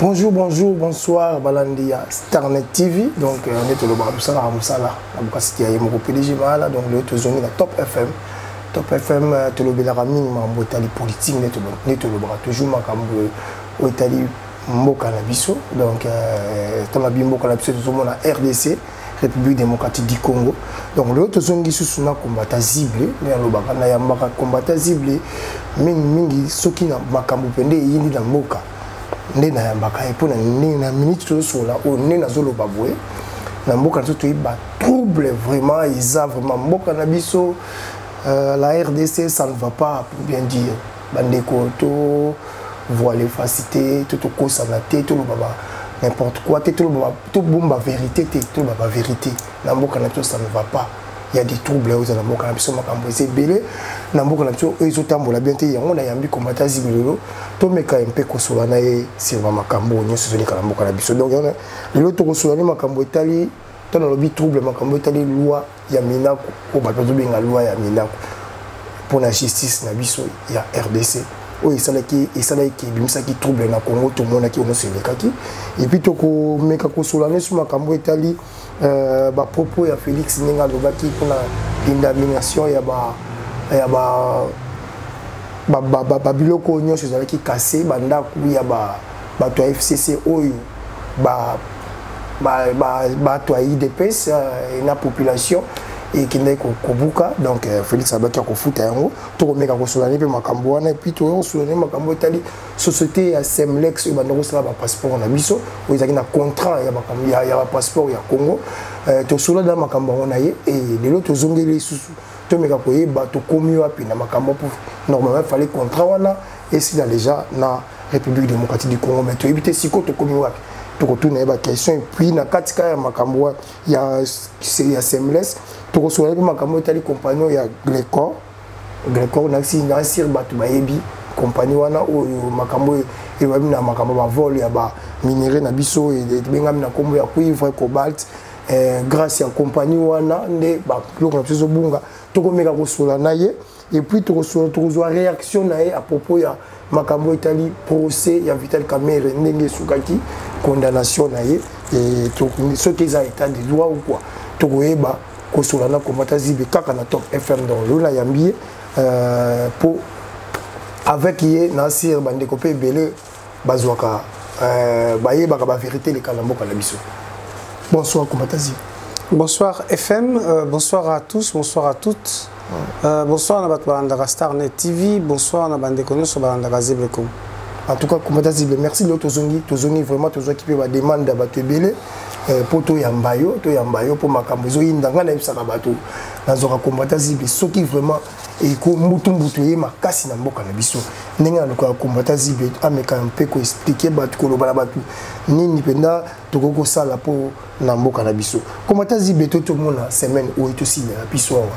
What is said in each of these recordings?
Bonjour, bonjour, bonsoir, Balandia, Starnet TV. Donc, on est le Baraboussala, Ramoussala, Aboukassitia, Yemoko PDG, donc le zone la Top FM. Top FM, tu le Bélarami, Mambotali politique, net le bras, toujours Makambo, Otali Mboka Nabiso. Donc, Tamabi Mboka Nabiso, tout le monde à RDC, République démocratique du Congo. Donc, le zone qui sous na combattant ziblé, Néalobaka, Nayambaka combattant ziblé, Mingi, Soki na Makambo Pende, Yindi na Mboka. Né na yambaka et pour na minute tout sur là au né na zolo baboué na mboka na tout ba trouble vraiment ils a vraiment mboka na biso la RDC ça ne va pas pour bien dire bandeko to voiler facilité tout ko sanaté tout le baba n'importe quoi tout le baba tout bomba vérité tout le baba vérité na mboka na tout ça ne va pas. Il y a des troubles aux alentours quand ils makambo c'est belé na mboka na biso ils otambola bien te yango na yambi combattant zibilolo to meka mpe ko solana e sur makambo nyoso zoli kana mboka na biso donc lelo to ko solana makambo etali to na lobi trouble makambo etali loi ya minako ko ba to benga loi ya minako pour la justice na biso ya RDC o esalaki bimsaki trouble na Congo to mona ki ono selekaki et puis to ko meka ko solana sur makambo etali ba propos ya Félix Ninga lobaki pour la indemnisation ya biloko nyonso ezalaki kase bandako ya bato ya FCC oyo bato ya IDPS na population ekendaki kobuka donc Félix abaki akofuta yango tokomeka kosolani mpe makambo wana epuis tokosolani makambo etali société ya Semlex oyo bandako osala bapasseport na biso oyo ezalaki na contrat ya bapasseport ya Congo tosolani na makambo yango na ye lelo tozongeli lisusu tomeka koyeba tokomi wapi na makambo pour normalement il fallait contrat wana et c'est déjà na République démocratique du Congo mais toyebi te siko tokomi wapi tokotuna yeba question et puis na katika ya makambo ya Semlex tokosolani mpe makambo etali compagnon ya Glecor na sir bato bayebi compagnie wana oyo makambo ebabi na makambo bavole ya baminere na biso ebengami na nkombo ya cuivre cobalt grâce ya compagnie wana nde biloko na biso ezobunga tokomeka kosola na ye et puis tokozwa réaction na ye à propos ya makambo etali procès ya Vital Kamerhe ndenge esukaki condamnation na ye soki eza état de droit ou quoi tokoyeba kosolana komata zibe kaka na Top FM dans lola yambi pour avec ye na sir bandeko pe belé bazwaka bayebaka ba vérité le kalamboka na biso. Bonsoir komata zibe. Bonsoir FM, bonsoir à tous, bonsoir à toutes. Bonsoir na bato balandaka Starnet TV, bonsoir na bandeko nyonso balandaka Zibleko. En tout cas komata zibe merci de tozongi vraiment tozwa ki pe ba demande ba bato belé pour to yambayo pour makambo zo yindanga na bisaka bato nazoka komata zibe soki vraiment eko mutumbutu ye makasi na mboka na biso ndenge na komata zibe ameka mpe ko expliquer bato ko loba na bato nini penda tokoko sala po na mboka na biso komata zibe to mona semaine o to sile na biso wa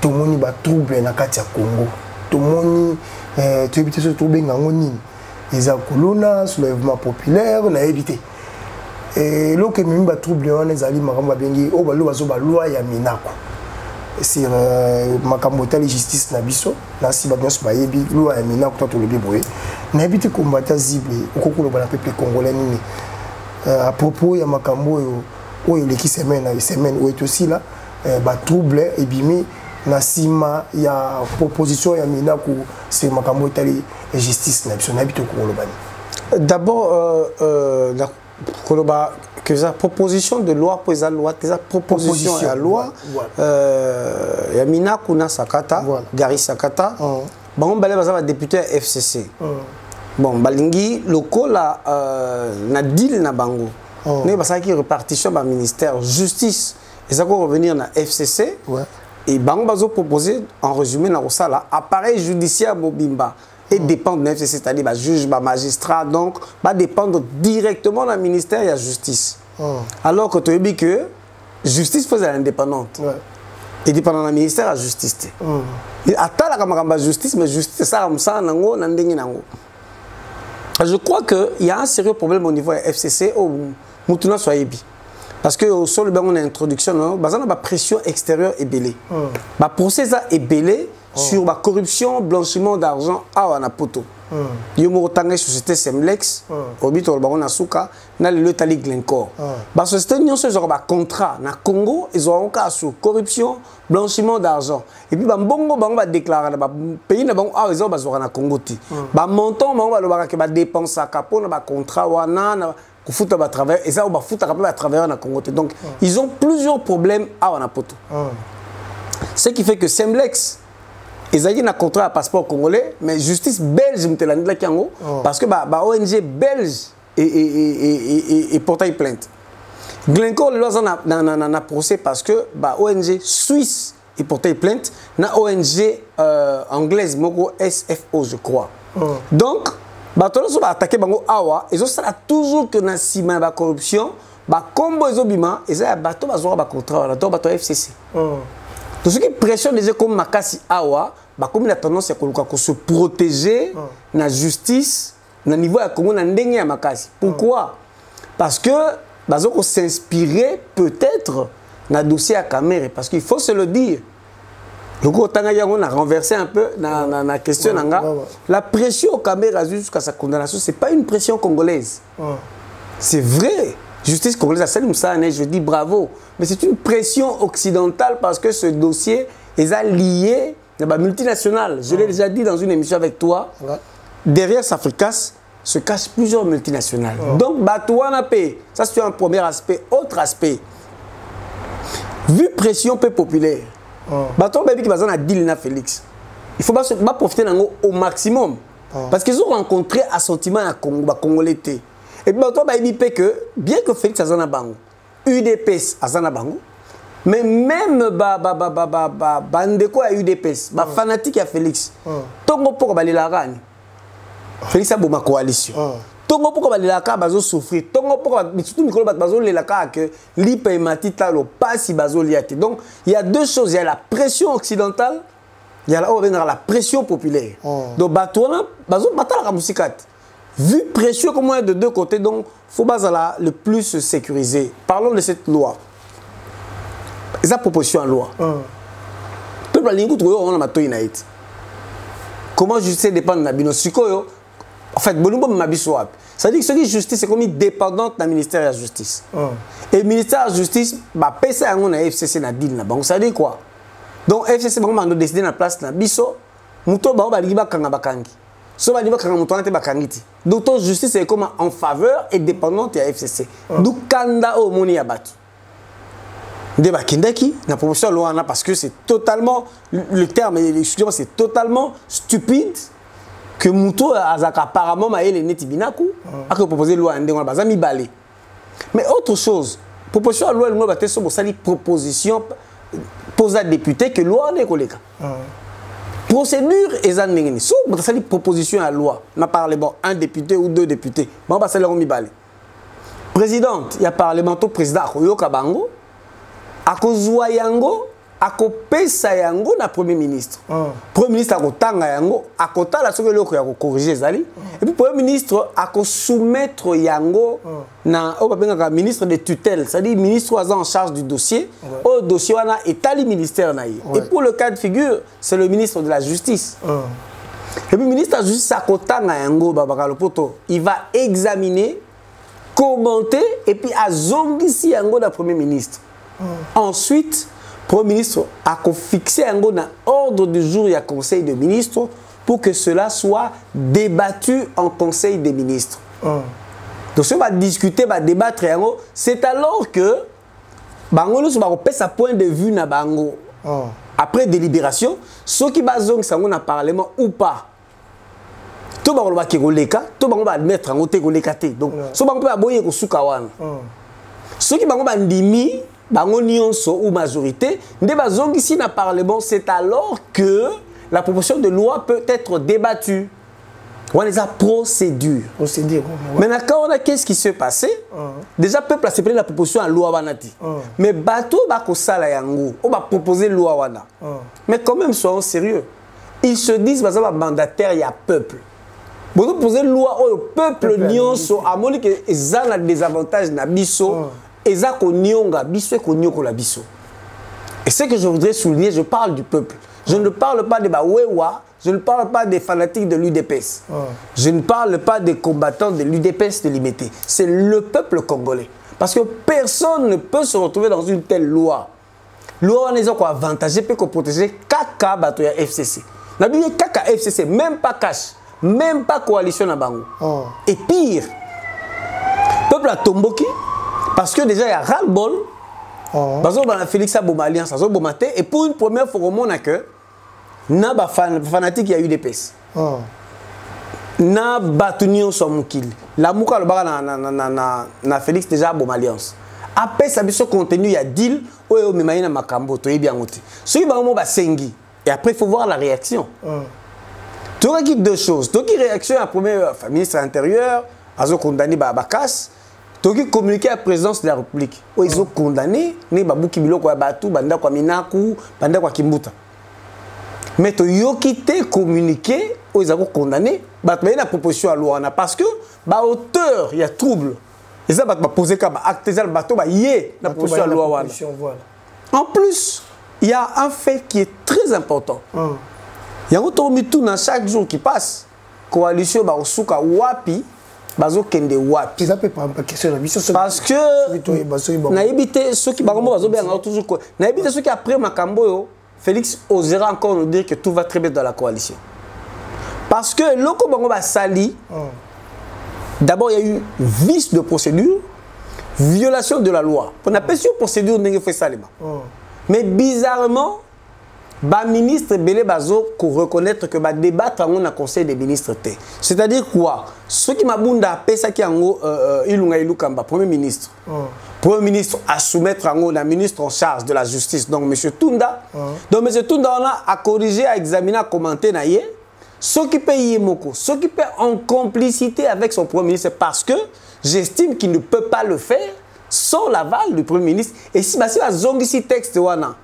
to moni ba trouble na kati ya Congo to moni to ebite so to benga ngoni eza kolona soulèvement populaire na éviter et lo que même ba trouble wana ezali makambo bengi o ba lo bazo ba loi ya minako sur makambo tali justice na biso na si ba nyonso ba yebi loi ya minako to le biboye na éviter combattre zible okoko lo ba na peuple congolais nini à propos ya makambo oyo leki semaine oyo aussi là ba trouble ebimi na sima ya proposition ya minako c'est makambo tali justice na biso na bito ko lo bani. D'abord que la proposition de loi pour la loi, proposition de loi, il y a Mina Kuna Sakata, Gary Sakata, bon, il député FCC. Bon, Balingi, le col na deal na bango. Mais parce qu'il y a répartition dans le ministère justice, et ça va revenir na FCC. Et bango bazo proposer en résumé na osala appareil judiciaire Bobimba. Et dépendre de l'FCC, c'est-à-dire le juge, le magistrat, donc, va dépendre directement du ministère de la justice. Alors que tu as dit que la justice faisait indépendante. Et dépendant du ministère de la justice. Attends la justice, mais justice, ça, je crois qu'il y a un sérieux problème au niveau de la FCC au Moutuna Soyebi. Parce que au sol, on a une introduction, on a une pression extérieure et belée. Le procès est belé. sur la corruption, blanchiment d'argent à Poto. Il y a une société Semlex, au but de la Souka, dans le Tali Glencore. La société a un contrat dans le Congo, ils ont un cas sur corruption, blanchiment d'argent. Et puis, Bongo va déclarer dans le pays, ils ont un Congo. Le montant, ils va dépenser à Capo, dans le contrat, pour foutre à travers, et ça, on va foutre à travers le Congo. Donc, ils ont plusieurs problèmes à Wanapoto. Ce qui fait que Semlex, ils ont un contrat à passeport congolais, mais justice belge, parce que ONG belge et portail plainte. Glencore, il a un procès parce que ONG suisse et portail plainte, na ONG anglaise, SFO, je crois. Donc, ils ont attaqué Awa, ils ont toujours que dans la corruption, comme ils ont bima, ils ont un contrat, ils ont un FCC. Donc, ce qui pressionne déjà comme Makasi Awa, comme il a tendance à se protéger dans la justice, dans le niveau de Congo, dans le Makasi. Pourquoi? Parce que ils ont s'inspirer peut-être dans le dossier à Kamere. Parce qu'il faut se le dire. Le gros on a renversé un peu dans la question. La pression au Kamere jusqu'à sa condamnation, ce n'est pas une pression congolaise. C'est vrai. Justice congolaise, je dis bravo. Mais c'est une pression occidentale parce que ce dossier est lié à la multinationale. Je l'ai déjà dit dans une émission avec toi. Derrière Safricas se cachent plusieurs multinationales. Donc, ça c'est un premier aspect. Autre aspect, vu pression peu populaire, qui va dans deal Félix, il faut pas profiter au maximum. Parce qu'ils ont rencontré un sentiment à Congolais. Et puis, il dit que bien que Félix a un bango, UDPS a un bango, mais même bandeko à UDPS, fanatique à Félix, tongo pour balilagani. Félix a une coalition. Tongo pour balilaka bazo souffrir. Tongo pour surtout Nicolas bazo lelaka que lipa et matita lo pas si bazo liati. Donc il y a deux choses, il y a la pression occidentale, il y a la pression populaire. Donc batouana bazo batala ka musikat. Vu pression comme de deux côtés, donc il faut le plus se sécuriser. Parlons de cette loi. Sa proposition en loi. Peuple a l'ingout on a matoy naït. Comment justice dépend de Nabino Sikoyo? En fait, Bolumbo Mabiswap. Ça dit que ce qui est justice, c'est comme dépendante du ministère de la Justice. Et le ministère de la Justice, PC a un FCC na deal na banque. Ça dit quoi? Donc FCC a décidé na place na biso, muto ba liba kanga bakangi. So ba liba kanga muto na te bakangiti. Donc la justice est comme en faveur et dépendante de la FCC. Donc kanda o moni ya batu. Débat Kindaki, la proposition de loi parce que c'est totalement, le terme, excusez-moi, c'est totalement stupide que Mouto apparemment maïe les netibinaku a proposé loi en débat bazami balé. Mais autre chose, proposition de loi le mot sur sali proposition pose à député que loi n'est collègue. Procédure et ça n'est so sali proposition à loi. On a parlé bon un député ou deux députés. Bon bah c'est leur mi balé. Présidente, il y a parlementaire président Yoka Bango. Akozwa yango akopesa yango na premier ministre. Premier ministre akotanga yango akotala soki loko ya ko corriger zali. Et puis premier ministre akosoumettre yango na o babengaka ministre de tutelle, c'est-à-dire ministre en charge du dossier. Au dossier wana etali ministère na ye. Et pour le cas de figure, c'est le ministre de la justice. Et puis ministre de la justice akotanga yango babaka lopoto, il va examiner, commenter et puis azongisi yango na premier ministre. Ensuite, le Premier ministre a fixé un ordre du jour et un conseil de ministres pour que cela soit débattu en conseil des ministres. Donc, si on va discuter, on va débattre, c'est alors que Bango nous va sa point de vue na Bango. Après délibération, ceux qui basent sur le Parlement ou pas. Tout le monde va admettre en côté donc, ce qui va aboyer au Soukawan. Ceux qui vont ndimi bango nyonso ou majorité, ici dans le Parlement, c'est alors que la proposition de loi peut être débattue. On a des procédures. Maintenant, quand on a qu'est-ce qui s'est passé, déjà, le peuple a séparé la proposition à loi wanati. Mais bateau bako sala yango, on va proposer loi wana. Mais quand même, soyons sérieux. Ils se disent, bah, ça va mandataire, il y a peuple. Vous poser loi au peuple nyonso, à mon que ça a des avantages na biso. Et ça, et ce que je voudrais souligner, je parle du peuple. Je ne parle pas des Bawewa, je ne parle pas des fanatiques de l'UDPS. Je ne parle pas des combattants de l'UDPS de l'IMT. C'est le peuple congolais. Parce que personne ne peut se retrouver dans une telle loi. Loi, on est quoi avantager, peut protéger Kaka Batoya FCC. N'a pas Kaka FCC, même pas cash, même pas coalition à Bango. Et pire, peuple a Tomboki, parce que déjà il y a ras-le-bol. Parce que Félix a bomba alliance, et pour une première fois au monde, na ba fanatique il y a eu des pèses. Na batunio so mukil. La muka le baga na Félix déjà bomba alliance. Après ça biso contenu il y a deal oyo memaina makambo to bien ngoti. Ceux ba mo ba sengi et après il faut voir la réaction. Tu vois qu'il deux choses. Donc il réaction à premier ministre intérieur, azo condamné ba bakas. Donc ils communiqué à la présidence de la République. Où ils ont condamné ne babu kibilo kwa batu banda kwa minaku banda kwa kimbuta. Mais tu as quitté communiqué où ils ont condamné batu ba une proposition à loi parce que ba auteur il y a trouble. Et ça va poser comme acte ça bateau ba yé la proposition à loi. En plus, il y a un fait qui est très important. Il y a autant de tout dans chaque jour qui passe. Coalition ba osuka wapi bazo kende wapi. Parce que na évité ceux qui bazo bien toujours quoi. Na évité ceux qui après makambo yo Félix osera encore nous dire que tout va très bien dans la coalition. Parce que loko bango ba sali. D'abord il y a eu vice de procédure, violation de la loi. On appelle sur procédure n'enge fait ça mais bizarrement ba ministre belé bazo pour reconnaître que ba débattre en un conseil des ministres té. C'est-à-dire quoi? Ceux qui mabunda pesa qui en ilunga ilukamba premier ministre. Premier ministre à soumettre en la ministre en charge de la justice donc monsieur Tunda. Donc monsieur Tunda on a à corriger, à examiner, à commenter na yé. Ceux qui payent moko, ceux qui paient en complicité avec son premier ministre parce que j'estime qu'il ne peut pas le faire sans l'aval du premier ministre et si basi ba zongi si texte wana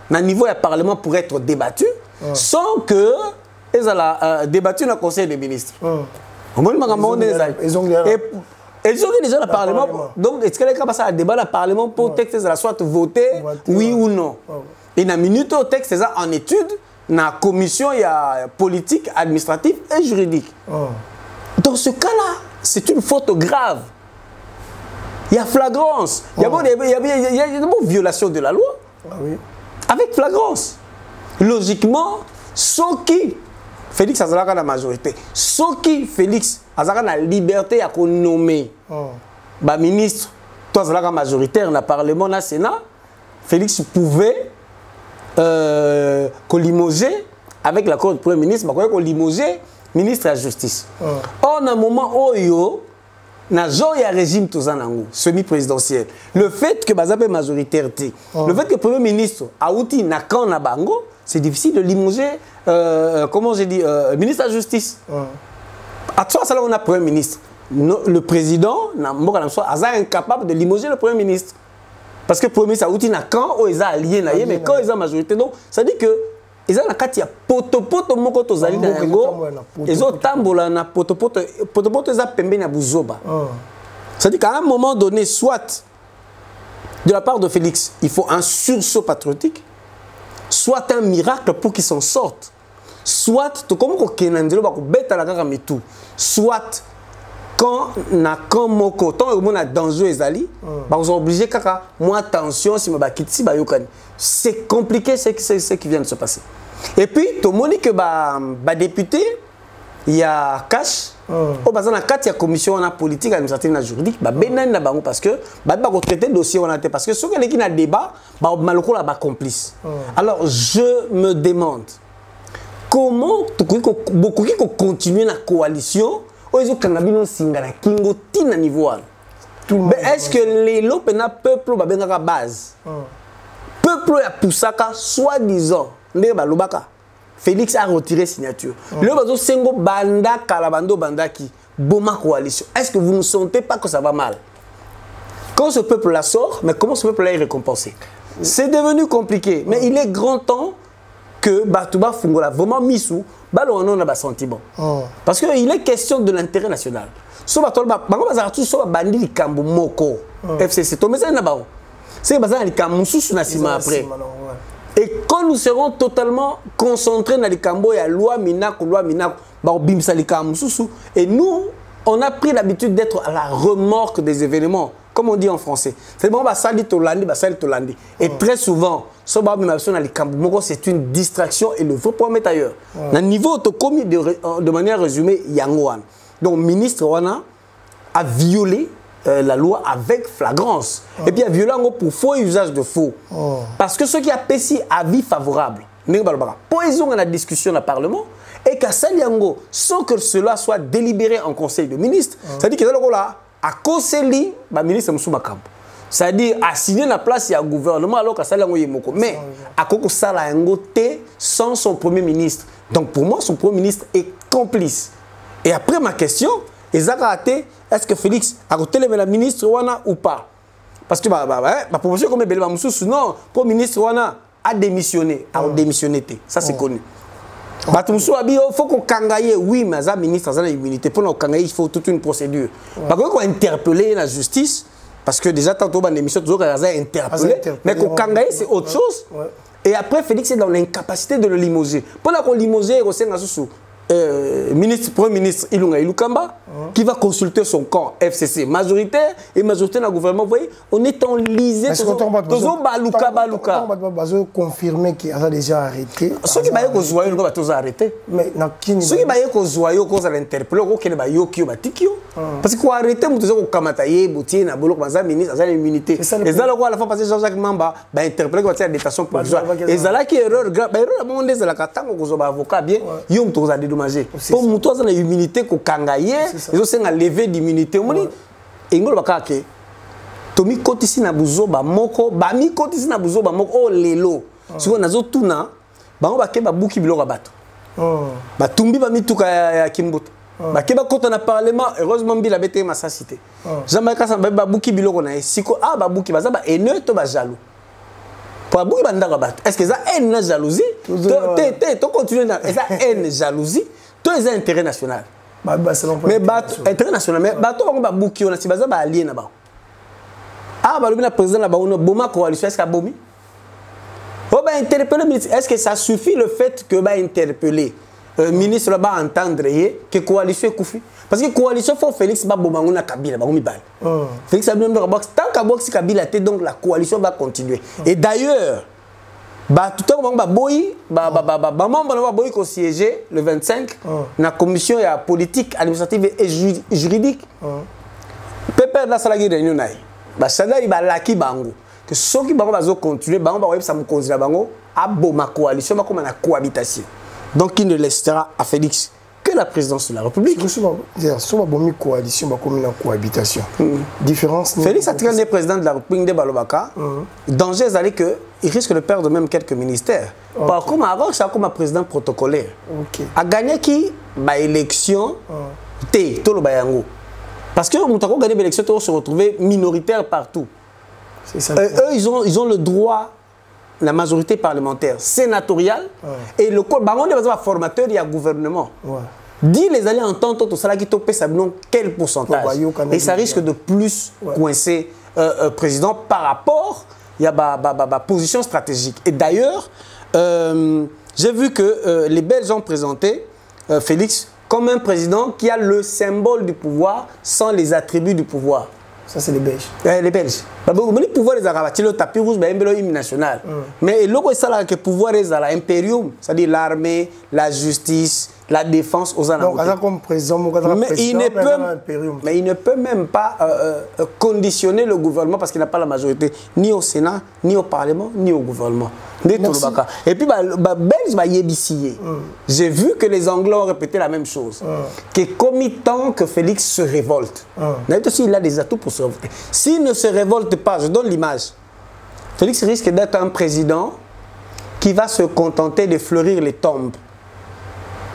na niveau du Parlement pour être débattu sans que ils aient débattu dans le Conseil des ministres. Ils ont déjà le Parlement. Donc, est-ce que les cas passent à débat dans le Parlement pour que le texte soit voté, oui ou non? Et dans la minute où le texte est en étude, dans la commission, il y a politique, administrative et juridique. Dans ce cas-là, c'est une faute grave. Il y a flagrance. Il y a une violation de la loi. Avec flagrance. Logiquement, ceux qui Félix Azalaka la majorité, ceux qui Félix Azalaka la liberté à nommer bah ministre, toi Azalaka majoritaire dans le Parlement, dans le Sénat, Félix pouvait limoger avec l'accord du Premier ministre, bah limoger ministre de la Justice. Or, dans un moment où na genre il y a régime semi-présidentiel. Le fait que Bazape majorité, le fait que le Premier ministre a outil na kan na bango, c'est difficile de limoger, comment j'ai dit, ministre de la Justice. À toi, ça là on a Premier ministre. Le président, est incapable de limoger le Premier ministre. Parce que le Premier ministre a outil na kan, ils ont allié na mais quand ils ont majorité, donc ça dit que ils ont la carte, il y a poto moko tozali na yango. Ils ont tambola na poto ils ont pembe na buzoba. C'est-à-dire qu'à un moment donné, soit de la part de Félix, il faut un sursaut patriotique, soit un miracle pour qu'ils s'en sortent, soit comme kenandelo ba ko beta la kaka mitu, soit quand na quand moko tant au monde a danger ezali, ba vous obligé kaka moi attention si ma kitsi ba yokani. C'est compliqué ce qui vient de se passer. Et puis, tout le monde dit que les députés, il y a cash. Au bas, il y a la commission politique, administrative et juridique. Parce que ils traiter le dossier. Parce que ceux qui ont un débat, ils sont complices. Alors, je me demande comment beaucoup qui continuent la coalition, ils ont un niveau. Mais est-ce que les peuple ont une base? Peuple a poussé soi-disant Félix a retiré signature. Le bazo sengo banda kalabando bandaki boma coalition. Est-ce que vous ne sentez pas que ça va mal? Quand ce peuple la sort, mais comment ce peuple là est récompensé? C'est devenu compliqué, mais il est grand temps que Batouba Fungola vraiment mis sous ballon a sentiment. Parce qu'il est question de l'intérêt national. So batolba bango bazaratu so bandi likambo moko FCC to mesa na bao. C'est bazar likambo mususu na sima après. Et quand nous serons totalement concentrés dans les cambos, il y a loi Minako, et nous, on a pris l'habitude d'être à la remorque des événements, comme on dit en français. C'est bon, et très souvent, c'est une distraction et le vrai point est ailleurs. Dans le niveau autocommis, de manière résumée, Yangoan. Donc, le ministre Wana a violé la loi avec flagrance. Et puis, il a violé pour faux et usage de faux. Parce que ceux qui ont payé avis favorable, pour ils ont la discussion dans le Parlement, et qu'à Saliango, sans que cela soit délibéré en Conseil de ministres, c'est-à-dire que là, à conseiller, le ministre Moussoumakam. C'est-à-dire, à signer la place, il y a un gouvernement, alors qu'à Saliango, il y a un mais à Koko Salayango, sans son Premier ministre. Donc, pour moi, son Premier ministre est complice. Et après ma question, est-ce que Félix a retenu la ministre Wana ou pas? Parce que ma proposition comme Belé Moussou, non, le Premier ministre Wana a démissionné. A démissionné. Ça, c'est connu. Il faut qu'on kangaye, oui, mais un ministre a l'immunité. Pour nous kangaye, il faut toute une procédure. Par contre, on interpeller la justice, parce que déjà, tantôt, dans l'émission, toujours, on a interpellé. Mais qu'on kangaye, c'est autre chose. Et après, Félix est dans l'incapacité de le limoger. Pendant qu'on limoger, Premier ministre Ilunga Ilukamba, qui va consulter son camp FCC majoritaire et majoritaire dans le gouvernement. Vous voyez, on est enlisé. On confirmer qu'il a déjà arrêté. Ceux qui ont joué, ils arrêté. Mais ceux qui ont joué, ils ont interpellé, ils ont parce qu'il faut arrêter, ils ont kamataye, boutier, nabolo, ministre, ils ont immunité. Et ça, la fois passée, Jean-Jacques Mamba a interpellé la détention provisoire. Et ça, là qui est erreur grave, erreur, il y a un avocat bien, ils ont dédommagé. Pour nous, ils ont immunité, ils ont levé d'immunité. Et nous, Tomi kotisi na buzoba moko, bami kotisi na buzoba moko, oh lelo. Si on a tout na, bango bakeba buki biloko bato. Ba tumbi bami tuka ya Kimbuta. Ba keba kota na parlement, heureusement bila bete ma cité. Jamais kasa ba buki biloko na siko ah ba buki baza ba enneu to ba jaloux. Pour buki bandaka bato. Est-ce que ça haine na jalousie? To continuer na ça haine jalousie, to les intérêt national. Mais bato intérêt national mais bato bango ba buki on a si baza ba allié na ba. Ah, le président de la Boma coalition, est-ce qu'il a bomi? Est-ce que ça suffit le fait que interpeller le ministre là-bas entendre que la coalition est coufée? Parce que la coalition, il faut Félix Babomanguna Kabila. Félix Babomanguna Kabila, tant que Kabila était, donc la coalition va continuer. Et d'ailleurs, tout le monde va siéger le 25 dans la commission politique, administrative et juridique. Pépère de la salle de réunion. Il va laki bango que ceux qui vont continuer bango va ça me considère bango à ma coalition comme une cohabitation. Donc il ne laissera à Félix que la présidence de la République. Soit une coalition comme une cohabitation. Différence. Félix a traîné président de la République de Balobaka. Danger est que il risque de perdre même quelques ministères. Par contre, avant c'est comme un président protocolaire. A gagné qui ba élection tout le bayango. Parce que nous avons gagné l'élection, ils se retrouver minoritaires partout. Eux, ils ont le droit, la majorité parlementaire, sénatoriale, et le baron de formateur, il y a gouvernement. Dis les alliés entendre tout ça qui topé ça quel pourcentage. Et ça risque de plus coincer président par rapport à la position stratégique. Et d'ailleurs, j'ai vu que les Belges ont présenté Félix comme un président qui a le symbole du pouvoir sans les attributs du pouvoir. Ça, c'est les Belges. Les Belges. Le pouvoir des Arabes, le tapis rouge, c'est un hymne national. Mais le pouvoir est l'impérium, c'est-à-dire l'armée, la justice, la défense aux Anamoutés. Donc, comme président, mais il ne peut même pas conditionner le gouvernement parce qu'il n'a pas la majorité, ni au Sénat, ni au Parlement, ni au gouvernement. Et puis, j'ai vu que les Anglais ont répété la même chose. Que comme il tend que Félix se révolte, il a des atouts pour se révolter. S'il ne se révolte pas, je donne l'image, Félix risque d'être un président qui va se contenter de fleurir les tombes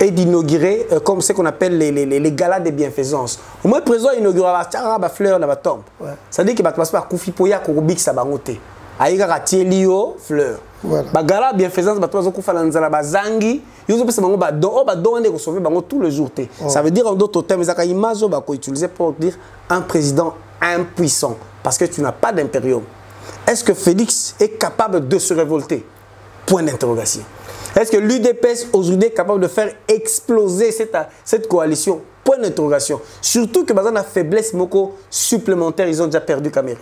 et d'inaugurer comme ce qu'on appelle les galas de bienfaisance. Au moins, le président inaugurera la fleur dans la tombe. Ça veut dire qu'il va passer par Koufi Poya Kourubik Sabangote. Aïga Tielio fleur. Ba gala bienfaisance ba tozo kufa lanzala bazangi yozo pesa bango ba don ne ko sauver bango tout le jour té. Ça veut dire en d'autres termes ça ka image ba ko utiliser pour dire un président impuissant parce que tu n'as pas d'impérium. Est-ce que Félix est capable de se révolter? Point d'interrogation. Est-ce que l'UDPS aujourd'hui est capable de faire exploser cette coalition? Point d'interrogation. Surtout que dans la faiblesse supplémentaire, ils ont déjà perdu Caméré.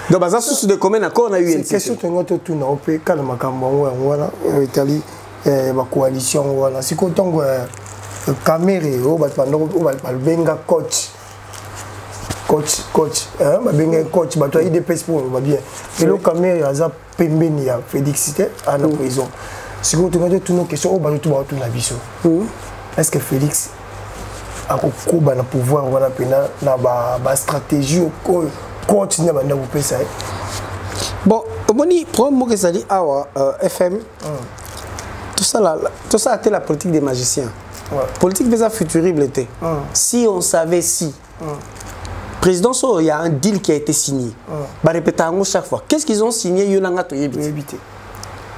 Donc, dans sous de combien d'accord on a eu une question de notre tour na opé quand ma cambo voilà Italie ma coalition voilà si quand on Caméré au va benga coach ba benga coach ba toi IDPS pour va bien et le Caméré aza pembeni ya Félix à la prison si quand on a toutes nos questions au ba tout na biso est-ce que Félix a koba na pouvoir voilà pena na ba stratégie continuer à vous ça. Bon, le premier mot que ça dit FM, tout ça a été la politique des magiciens. Politique des futuribles était. Si on savait si. Président, il y a un deal qui a été signé. Bah répéter chaque fois. Qu'est-ce qu'ils ont signé?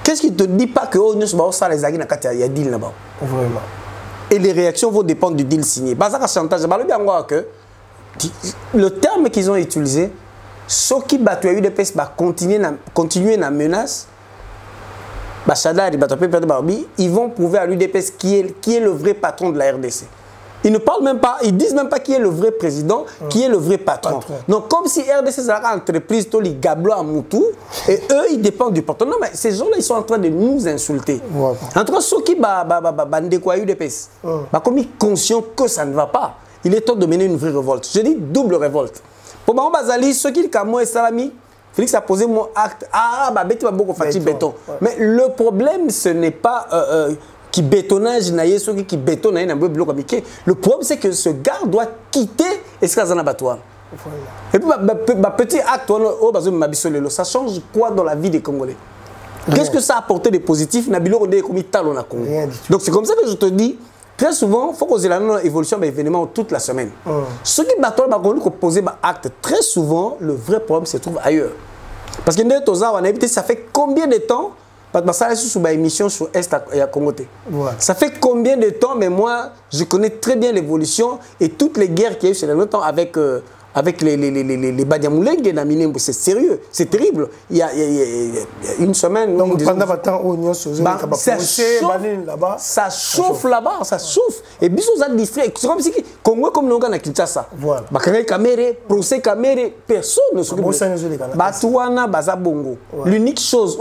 Qu'est-ce qui ne te dit pas que oh, nous ça les agis il y a deal là-bas. Vraiment. Et les réactions vont dépendre du deal signé. Bah ça chantage. Bah le bien que le terme qu'ils ont utilisé, ceux qui battent l'UDPS continuer la menace, ils vont prouver à l'UDPS qui est le vrai patron de la RDC. Ils ne parlent même pas, ils disent même pas qui est le vrai président, qui est le vrai patron. Donc comme si RDC c'est une entreprise, les gablois à Moutou, et eux ils dépendent du patron. Non mais ces gens-là ils sont en train de nous insulter. En tout cas ceux qui battent l'UDPS, comme ils sont conscients que ça ne va pas. Il est temps de mener une vraie révolte. Je dis double révolte. Pour Maman Bazali, ceux qui ont et Salami, Félix a posé mon acte. Ah, bah, béton, beaucoup fatigué béton. Mais le problème, ce n'est pas qui bétonnage, ceux qui bétonnent, le problème, c'est que ce gars doit quitter Escazana Batouan. Et puis, petit acte, ça change quoi dans la vie des Congolais? Qu'est-ce que ça a apporté de positif? Donc, c'est comme ça que je te dis. Très souvent, il faut que nous évolution d'événements toute la semaine. Ceux qui battent poser acte, très souvent, le vrai problème se trouve ailleurs. Parce que ça fait combien de temps ça est sous émission sur Est et à Congoté. Ça fait combien de temps, mais moi, je connais très bien l'évolution et toutes les guerres qu'il y a eu ces derniers temps avec les Badiamoulengue, c'est sérieux, c'est terrible. Il y a une semaine. Donc, pendant ça chauffe là-bas, ça chauffe. Et puis, ça distrait. C'est comme si Congo comme nous à Kinshasa. Voilà. Caméré, procès Caméré, personne ne se souvient. Batouana, Bazabongo. L'unique chose,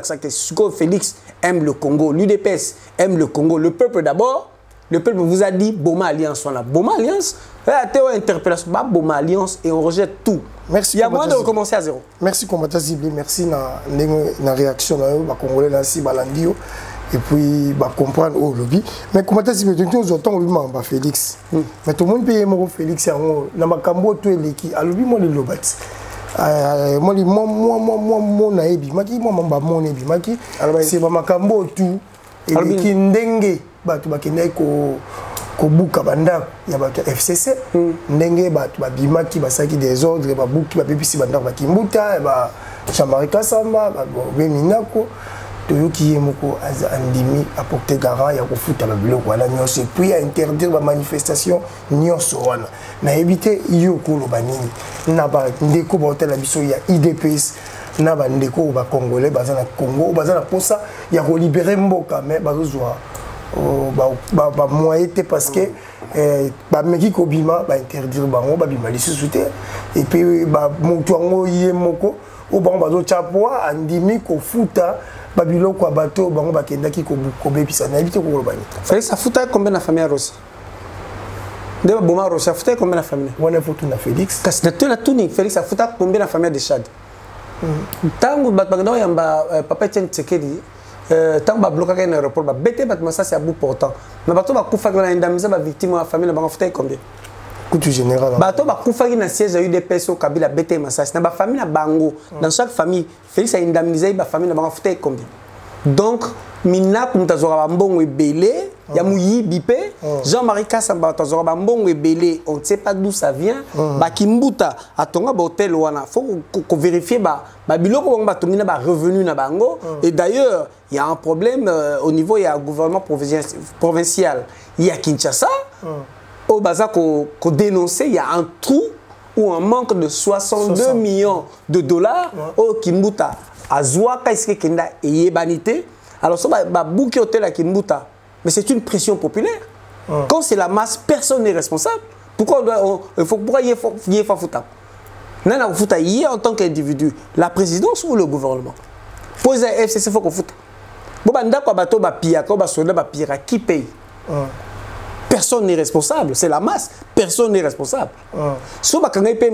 c'est que Félix aime le Congo, l'UDPS aime le Congo, le peuple d'abord. Le peuple vous a dit Boma Alliance. Boma Alliance, interpellation, Boma Alliance et on rejette tout. Merci. Il y a moyen de recommencer à zéro. Merci combattant Zibli, merci na réaction na Congolais là si balandio et puis comprendre au lobby. Mais combattant Zibli nous entend le Félix. Mais tout le monde paye mon Félix na makambo to eleki alobi mo le lobat. Moi naebi maki moi mamba mon ebi maki c'est makambo tout eleki ndenge batu bakende ko buka banda ya batu FCC ndenge batu babimaki basaki des ordres babuki babipisi banda bakimbuta ba Chamarika Samba ba Beminako toyoki yemoko andimi apporter garant ya kofuta ba biloko wana nyonso puis à interdire ba manifestation nyonso wana na éviter yokolo banini na ba ndeko ba hotel biso ya IDPS na ba ndeko ba congolais bazana Congo bazana posa ya ko libérer mboka mais bazozwa moyen parce que meki kobima interdire bango babima lisusu te et puis moto yango ye moko o bango bazochapoa andimi kofuta babiloko ya bato bango bakendaki kobebisa na ebite kokoloba nini Félix afuta combien na famille Rossi de boma Rossi afuta combien na famille wana foto na Félix kasi na tela tuni Félix afuta combien na famille de Chad tango batbagdo yamba papa Etienne Tshisekedi tant ba bloqué un aéroport ba bête battement ça c'est à bout portant mais bato ba kufa na indemniser ba victime la famille ba ngafute combien coût général bato ba kufa na siège eu des pesos kabila bête massage na ba famille na bango dans chaque famille Félix a indemnisé ba famille na ba ngafute combien donc mina kumtazora ba mbongo ebele ya muyi bipé Jean-Marie Kassamba tazora ba mbongo ebele on ne sait pas d'où ça vient ba kimbuta atonga ba hôtel wana faut ko vérifier ba biloko ba tomina ba revenu na bango et d'ailleurs il y a un problème au niveau il y a un gouvernement provincial il y a Kinshasa au baza ko dénoncer il y a un trou ou un manque de 62 millions de dollars au Kimbuta Azwa Kaiske Kenda et Yebanité. Alors, ça va bouquer au tel à Kimbuta. Mais c'est une pression populaire. Quand c'est la masse, personne n'est responsable. Pourquoi il faut fouta? Nana fouta hier en tant qu'individu, la présidence ou le gouvernement? Pour les FCC, il faut qu'on foute. Qui paye? Personne n'est responsable, c'est la masse. Personne n'est responsable. Si on paye, il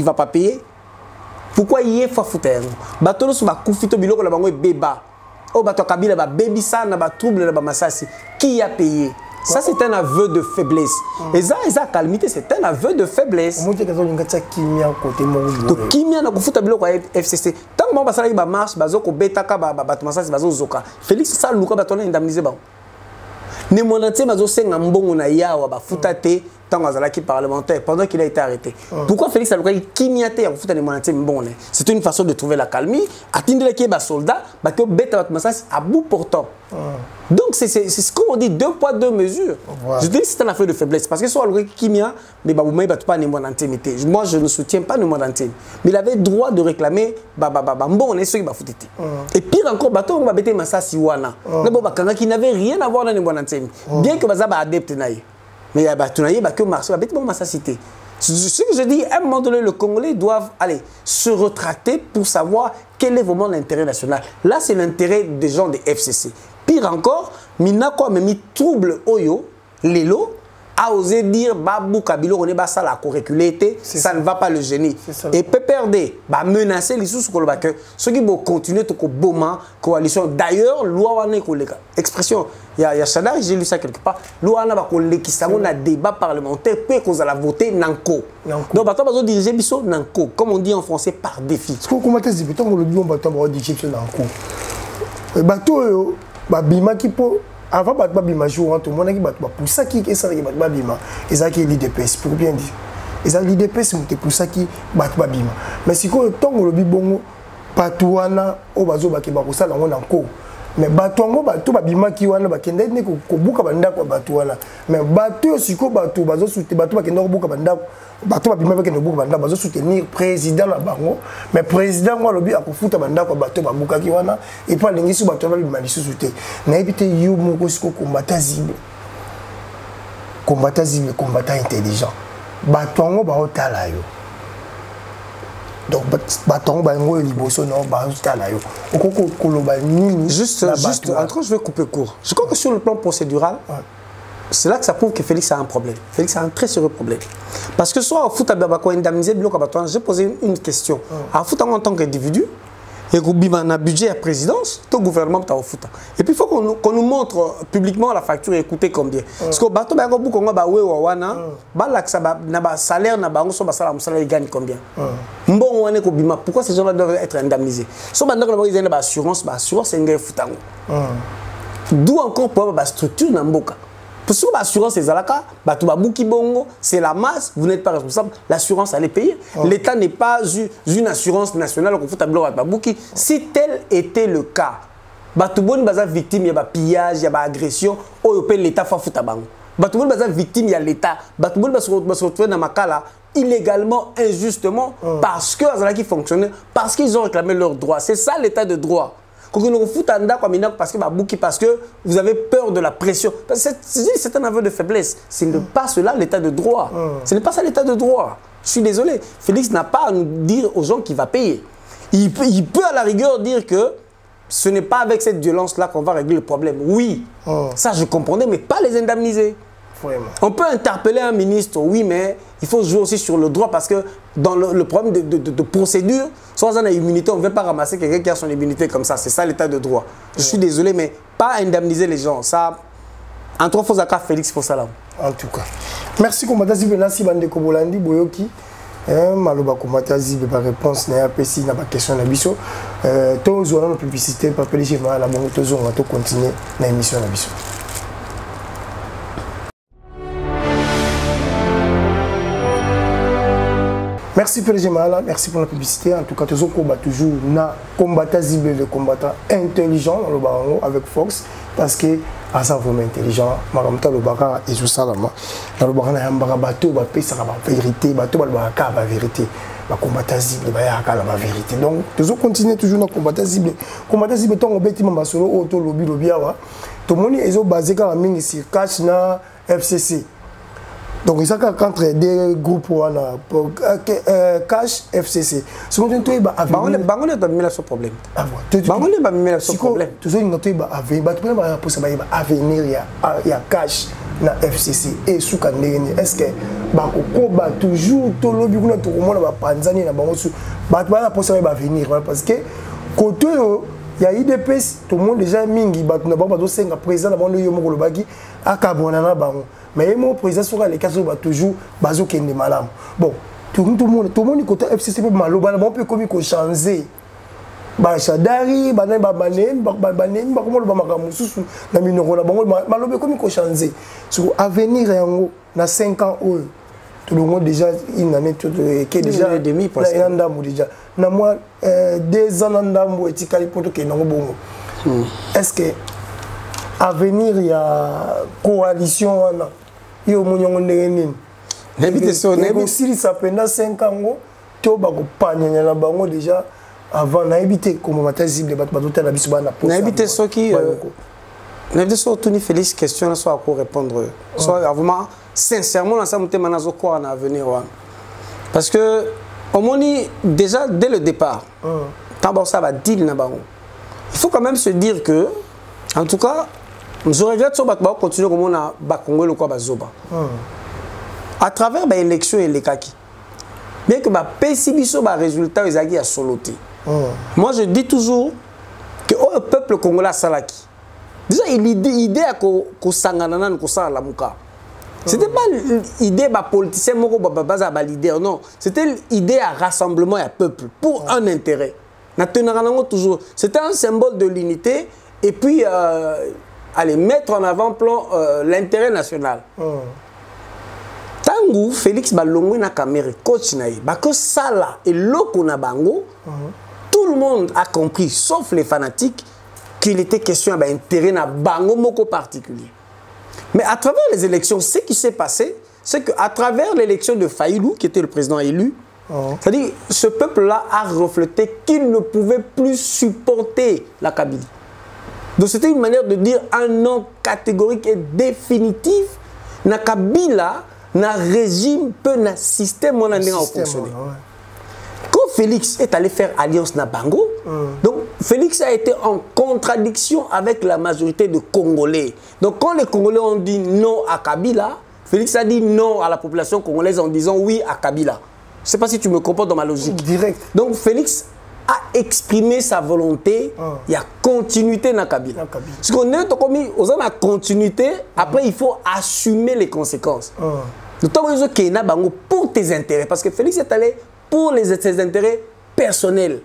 ne va pas payer. Pourquoi il faut foutre? Qui a payé? Ça, c'est un aveu de faiblesse. Et ça, calamité, c'est un aveu de faiblesse. FCC. Tant que je marche, Félix, ça, Luka, indemnisé. Ne mon entier, parlementaire pendant qu'il a été arrêté. Pourquoi Félix Alouka c'est une façon de trouver la calmie. Atteindre les soldats, à bout portant. Donc c'est ce qu'on dit, 2 poids 2 mesures. Je dis que c'est un affaire de faiblesse parce que soit Alouka Kimia, mais moi je ne soutiens pas le monde entier. Mais il avait droit de réclamer et pire encore, qui n'avait rien à voir dans le monde entier. Bien que Bazaba adepte naïe. Mais il y a que marché, ce que je dis, à un moment donné, les Congolais doivent aller se retracter pour savoir quel est vraiment l'intérêt national. Là, c'est l'intérêt des gens des FCC. Pire encore, Minako a mis trouble Oyo, Lelo, a osé dire Babou Kabilo, on est bas ça la co-réculité, ça ne va pas le génie. Et PPRD va menacer les sous que ceux qui vont continuer tout moment coalition. D'ailleurs, loi expression, il y a Chadar, j'ai lu ça quelque part. Loi va qui on a débat parlementaire pour qu'on a voté Nanko. Donc bateau va diriger biso Nanko, comme on dit en français par défi. Ce qu'on commence à dire, on le dit on va diriger Nanko. Bateau bima qui peut avant de bima jour tout le monde qui bat pour ça qui est ça qui bat bima et ça qui est l'IDPS pour bien dire et ça l'IDPS c'est pour ça qui bat bima mais si quoi tant le bibongo patuana au bazo ba ki ba ko sala ngona ko mais batongo bato bima ki wana ba kende ne ko buka banda ko batuana mais bato siko bato bazo soutenir bato ba kende ko buka banda bato babima ba kende buka banda bazo soutenir président la bango mais président ngo lobi akufuta banda ko bato ba buka ki wana et pas lingisu bato ba bima lisusu te na ebite yu moko siko combattant zible combattant intelligent batongo ba otala yo. Donc, juste, je vais couper court. Je crois que sur le plan procédural, c'est là que ça prouve que Félix a un problème. Félix a un très sérieux problème. Parce que soit au foot j'ai posé une question. À foot en tant qu'individu, et qu'on a budget à présidence, tout gouvernement est au foot. Et puis il faut qu'on nous montre publiquement la facture et écouter combien. Parce que bateau ba beaucoup on ba wana ba laksa ba salaire na bango so ba salaire gagne combien. Mbon wana ko bima pourquoi ces gens-là doivent être indemnisés. So ba ndako ils ont ba assurance c'est ngé futango. D'où encore pour ba structure na mboka. Pour que l'assurance est zalaka, c'est la masse, vous n'êtes pas responsable, l'assurance allait payer. L'État n'est pas une assurance nationale. Si tel était le cas, Batouboun baza victime, il y a pillage, il y a agression, l'État fa fouta bango. Batouboun baza victime, il y a l'État. Batouboun va se retrouver dans Makala illégalement, injustement, parce que Azalaki fonctionnait, parce qu'ils ont réclamé leurs droits. C'est ça l'État de droit. Parce que vous avez peur de la pression. C'est un aveu de faiblesse. Ce n'est pas cela l'état de droit. Ce n'est pas ça l'état de droit. Je suis désolé. Félix n'a pas à nous dire aux gens qu'il va payer. Il peut à la rigueur dire que ce n'est pas avec cette violence-là qu'on va régler le problème. Oui, ça je comprenais, mais pas les indemniser. Vraiment. On peut interpeller un ministre, oui, mais il faut jouer aussi sur le droit parce que dans le problème de procédure, soit on a immunité, on ne veut pas ramasser quelqu'un qui a son immunité comme ça. C'est ça l'état de droit. Je suis désolé, mais pas indemniser les gens. Ça, en trois fois, ça Félix pour ça là. En tout cas. Merci, Komata Zibe. Merci, Bande Kobolandi, Boyoki. Maloba Komata Zibe, par réponse, n'a pas question na biso. Tous on a une publicité, par PDG, la bonne tous on va continuer l'émission na biso. Merci PDG Mahala, merci pour la publicité. En tout cas, toujours na combattant Zibe, le combattant intelligent avec Fox, parce que ça vraiment intelligent. Maramta le baka et tout ça là. Le baka na yambara bateau, ba pesa ba vérité, bateau ba ka ba vérité. combattant cible ba ya kala la vérité donc toujours continuer toujours na combattant cible tant on beti mamba solo auto lobby awa to moni ezo basé ka mingi sur cash na FCC donc ils sont contre des groupes wana cash FCC ce qu'on dit ba bangole ba mila so problème bangole ba mila so problème toujours ngoto ba avenir ba to ba posa ba avenir ya cash na FCC et suka ndenge est-ce que ba toujours to lobby kuna to komona ba panzani na bango su ba posa ba avenir parce que côté il y a IDPS tout le monde déjà mingi ba na ba do senga président na bango yo moko lobaki akabona na bango mais mon président sur les cas ba toujours bazo kende malam bon tout le monde côté FCC peut maloba on peut comme ko changer ba Shadari ba banen ba komo ba makamususu na minoko na bango maloba comme ko changer sur avenir yango na 5 ans tout le monde déjà une année tout qui déjà demi parce que déjà na moi 2 ans ndambo etikali poto ke nango bongo est-ce que avenir ya coalition wana yo munyongo ndenge nini n'habite so si ça pendant 5 ans to ba ko panyanya na bango déjà avant na habité comme matazible ba to na biso ba na poste na habité so qui na habité so Tony Félix question là soit à répondre soit vraiment sincèrement dans ça mutema nazo quoi na avenir wana parce que au moni déjà dès le départ quand ça va deal na bango il faut quand même se dire que en tout cas je regrette que va continuer comme on a Congo le quoi bazoba à travers l'élection et les kaki bien que ba pesibiso ba résultat ils a soloté moi je dis toujours que le peuple congolais salaki déjà l'idée à ko sangana nan ko sala muka c'était pas l'idée ba politicien moko ba leader non c'était l'idée à rassemblement et à peuple pour un intérêt na tenara nango toujours c'était un symbole de l'unité et puis allez mettre en avant-plan l'intérêt national. Tangu Félix Balongo na caméra coach naï, que ça là et loko na bango, tout le monde a compris, sauf les fanatiques, qu'il était question d'intérêt na bango moko particulier. Mais à travers les élections, ce qui s'est passé, c'est qu'à travers l'élection de Faïlou, qui était le président élu, c'est-à-dire ce peuple-là a reflété qu'il ne pouvait plus supporter la Kabylie. Donc c'était une manière de dire un non catégorique et définitif. Na Kabila, na régime, peu na système, on a fonctionné. Quand Félix est allé faire alliance na Bango, donc Félix a été en contradiction avec la majorité de Congolais. Donc quand les Congolais ont dit non à Kabila, Félix a dit non à la population congolaise en disant oui à Kabila. Je ne sais pas si tu me comprends dans ma logique. Direct. Donc Félix a exprimé sa volonté, il y a continuité dans Kabila. Parce qu'on est comme aux la continuité, après il faut assumer les conséquences. Notamment pour tes intérêts, parce que Félix est allé pour ses intérêts personnels.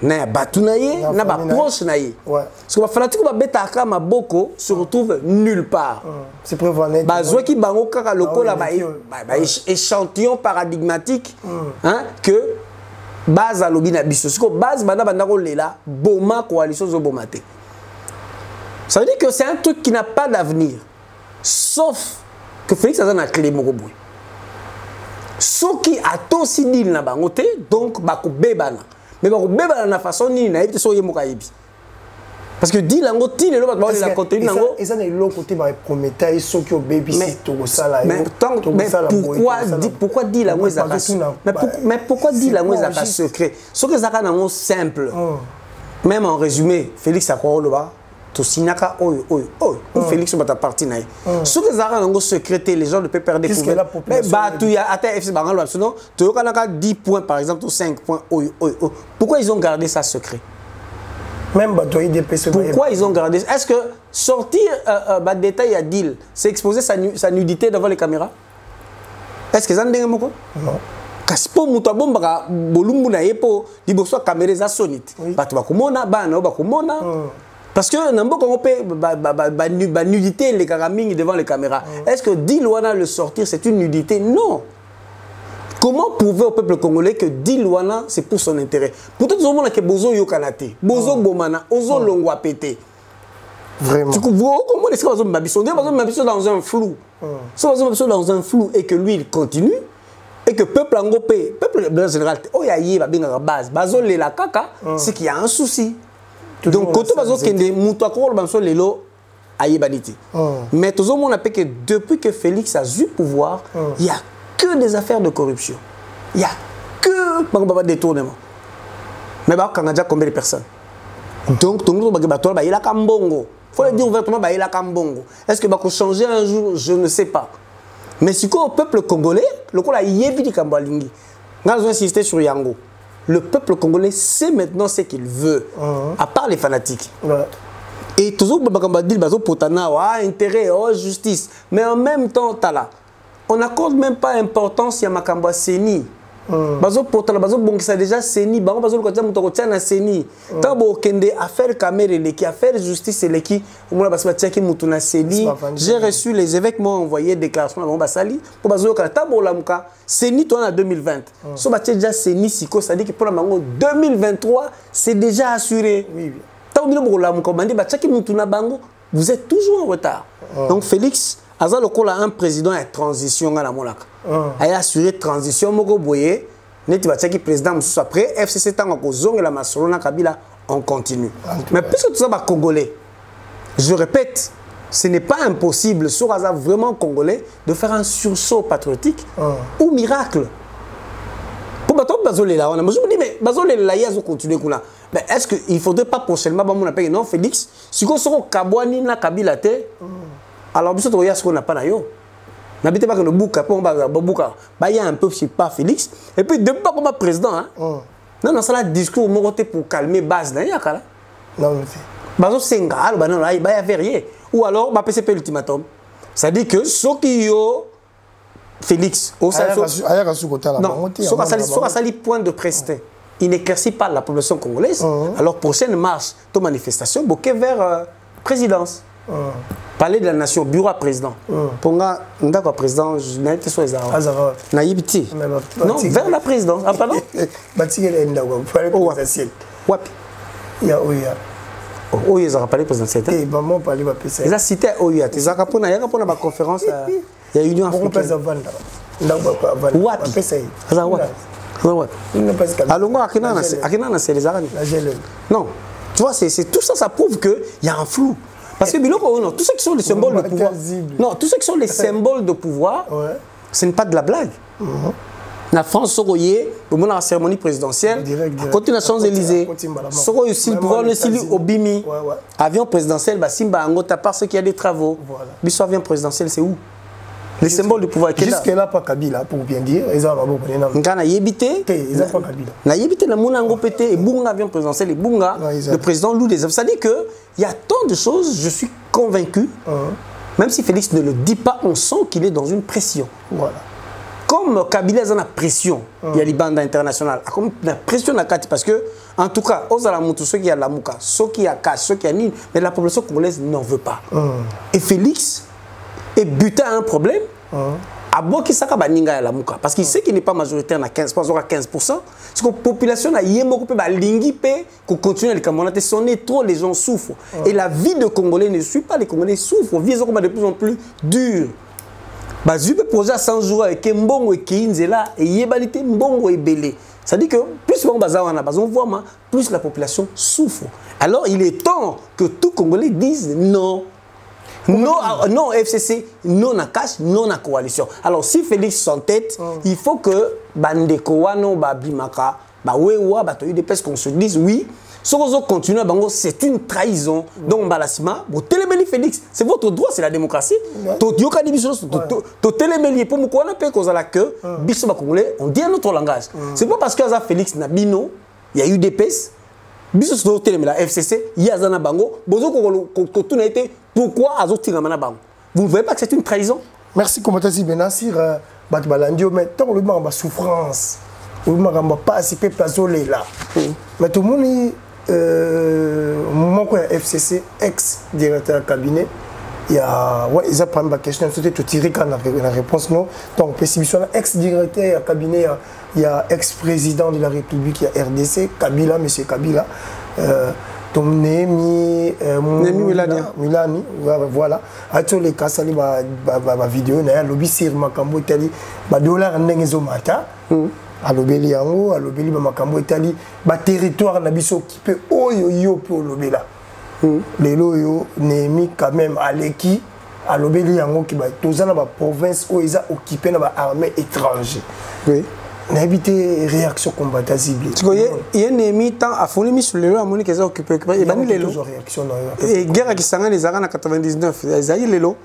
Na batounaye, na ba proche naye. Parce que la fanatique ba betaka maboko se retrouve nulle part. C'est prévalent. Ba zo ki bango kaka loko la ba échantillon paradigmatique hein que base à lobby na biso. Parce que base banda ko lela boma coalition zo bomate. Ça veut dire que c'est un truc qui n'a pas d'avenir. Sauf que Félix a na clé moko boy. Soki a aussi dit na bangote donc bako bebana. Mais bako bebana na façon ni na yebite so yemoka yebi. Parce que dit lango ti le ba la côté nango et ça na l'autre côté ba prometteur soki o baby si to sala. Mais pourquoi dit lango ezaka mais pourquoi dit lango ezaka secret? Soki ezaka nango simple. Même en résumé, Félix Akoroba to sinaka Félix bata parti naï. Soki ezaka nango secrété les gens ne peuvent perdre découvrir. Mais bah tu ya ata FC Bangalo sinon tu yoka 10 points par exemple ou 5 points. Pourquoi ils ont gardé ça secret? Même IDPS. Pourquoi ils ont gardé? Est-ce que sortir détail à deal, c'est exposer sa nudité devant les caméras? Est-ce que ça ne moko? Non. Kasi po muto bomba bolumbu na yepo liboso caméra za sonite. Bato bakomona bana bakomona. Parce que n'importe on peut nudité les caraming devant les caméras. Est-ce que Dilwana le sortir c'est une nudité? Non. Comment prouver au peuple congolais que Dilwana c'est pour son intérêt? Pourtant tout le monde a que bozo yokanate, bozo bomana, ozo longwa pété. Vraiment. Tu comprends comment est-ce que bazo mabiso dans un flou. Si bazo mabiso dans un flou et que lui il continue et que peuple en peuple en général, oh ya yé ba benga base, bazo le la kaka, c'est qu'il y a un souci. Donc quand bazo kende muto akolo banso lelo aye baniti. Mais tout le monde a que depuis que Félix a eu pouvoir, il y a que des affaires de corruption. Il y a que détournement. Mais bah quand on a combien de personnes? Donc tout le monde bah il a kambongo. Faut le dire ouvertement bah il a kambongo. Est-ce que bah qu'on changer un jour, je ne sais pas. Mais si quoi au peuple congolais, le coup là yévi kambalingi. Nous avons insisté sur Yango. Le peuple congolais sait maintenant ce qu'il veut, à part les fanatiques. Et toujours bah dit bazo potana intérêt, justice. Mais en même temps là, on n'accorde même pas importance à Makamba Seni. Bazo potala bazo bongisa déjà Seni, bazo le côté mutoko tana Seni. Tabo kende affaire caméra qui affaire justice les qui on va se battre mutuna Seni. J'ai reçu les évêques m'ont envoyé déclaration à Basali pour bazo ka tabo lamuka Seni toi en 2020. So battre déjà Seni siko ça dit que pour la mango 2023 c'est déjà assuré. Oui. Tabo bilo lamuka bandi battre mutuna bango vous êtes toujours en retard. Donc Félix Aza lokola un président à transition à la Molaka. A assuré transition moko boye neti bataki président mususu après FCC tango ko zonga la Masolona Kabila on continue. Mais puisque tout ça va congolais. Je répète, ce n'est pas impossible sur Aza vraiment congolais de faire un sursaut patriotique ou miracle. Pour bateau bazolé là, on a me dit mais bazolé là il a continuer kuna. Mais est-ce qu'il faudrait pas prochainement ba mon appel non Félix, si ko soko Kabwani na Kabila te alors, ce qu'on n'a pas là. N'habitez pas que le bouca, il y a un peu, je sais pas, Félix. Et puis, depuis pas comme président, non, ça là, discours, pour calmer base, il y a là. Non, mais c'est un gars, il y a rien. Ou alors, PCP ultimatum. Ça dit que ce qui est Félix, au point de prestin, il n'éclaircit pas la population congolaise. Alors, prochaine marche de manifestation, bouquet vers présidence. Parler de la nation, bureau à président. Pour moi, d'accord, président, je n'ai pas sur les armes. Naïbiti. Non, vers la présidence. Ah, pardon? Bati est là, vous parlez présidentiel. Wapi. Il y a Oya. Oya, ils ont parlé présidentiel. Eh, maman parlait pas présidentiel. Ils ont cité Oya. Ils ont rappelé, il y a une conférence. Il y a Union africaine. Wapi. Alors, non, tu vois, c'est tout ça, ça prouve qu'il y a un flou. Parce que non, tous ceux qui sont les symboles de pouvoir, non, tous ceux qui sont les symboles de pouvoir, ce n'est pas de la blague. La France, au la cérémonie présidentielle, côté des Champs-Élysées, aussi le pouvoir au Bimi, avion présidentiel, Simba Angota, parce qu'il y a des travaux. Bissou avion présidentiel, c'est où? Les symboles de pouvoir. Jusque-là, pas Kabila, pour bien dire. Ils ont pas yébité. Ils ont pas Kabila. Na yébité, la mounango pété, et Bunga avion présidentiel, et Bunga, le président loue des œuvres. Ça dit qu'il y a tant de choses, je suis convaincu, même si Félix ne le dit pas, on sent qu'il est dans une pression. Voilà. Comme Kabila a une pression, il y a les bandes internationales, comme la pression à Kati, parce que, en tout cas, aux Alamoutou, ceux qui a la Mouka, ceux qui a Kash, ceux qui a Nîmes, mais la population congolaise n'en veut pas. Et Félix est buté à un problème. Aboki Saka Baninga la Mouka parce qu'il sait qu'il n'est pas majoritaire à 15%, à 15%. Parce que la population a yémo pe ba lingi pe qu'on continue les camarades sonner trop les gens souffrent et la vie de Congolais ne suit pas, les Congolais souffrent, vie de plus en plus dure. Bah je peux poser à 100 jours avec Mbongo et Kinzela et Yebalite Mbongo et Belé. Ça dit que plus on voit plus la population souffre. Alors il est temps que tout Congolais dise non. Non FCC, non à cash, non à coalition. Alors si Félix s'entête, il faut que Bandeko Wano Babimaka, Bawewa, Batoyudepes qu'on se dise oui. Si on continue, c'est une trahison. Donc Balasima, vous téléméli Félix, c'est votre droit, c'est la démocratie. Téléméli pour moi, on a payé que Bisso Congolais, on dit un autre langage. C'est pas parce que Félix Nabino, il y a eu des pèses. Biso sur la FCC, il y a Zana Bango, pourquoi Azotingamana Bango? Vous ne voyez pas que c'est une trahison? Merci, Komatasi Benassir, Batbalandio, mais tant que le monde a souffrance, le monde n'a pas assez de place là. Mais tout le monde, mon FCC, ex-directeur cabinet, il y a ils ont pris ma question, c'était tout tiré quand la réponse non. Donc, ex-directeur cabinet, il y a ex-président de la République, il y a RDC, Kabila, M. Kabila. Tom Némi Milani, voilà. Ato les kasali ba vidéo na lobby sur makambo tali ba dollar ndengezo mata. Alobeli yango, alobeli ba makambo tali ba territoire na biso occupé oyo yo pe olobela. Lelo yo Némi quand même aleki alobeli yango ki ba tozana ba province o eza occupé na ba armée étranger. Oui. N'habité réaction combattante ciblée. Il y a Némi tant à fond mis sur le lot Monique est occupé et bani lelo réaction et guerre qui sanga les arana 99 ezali lelo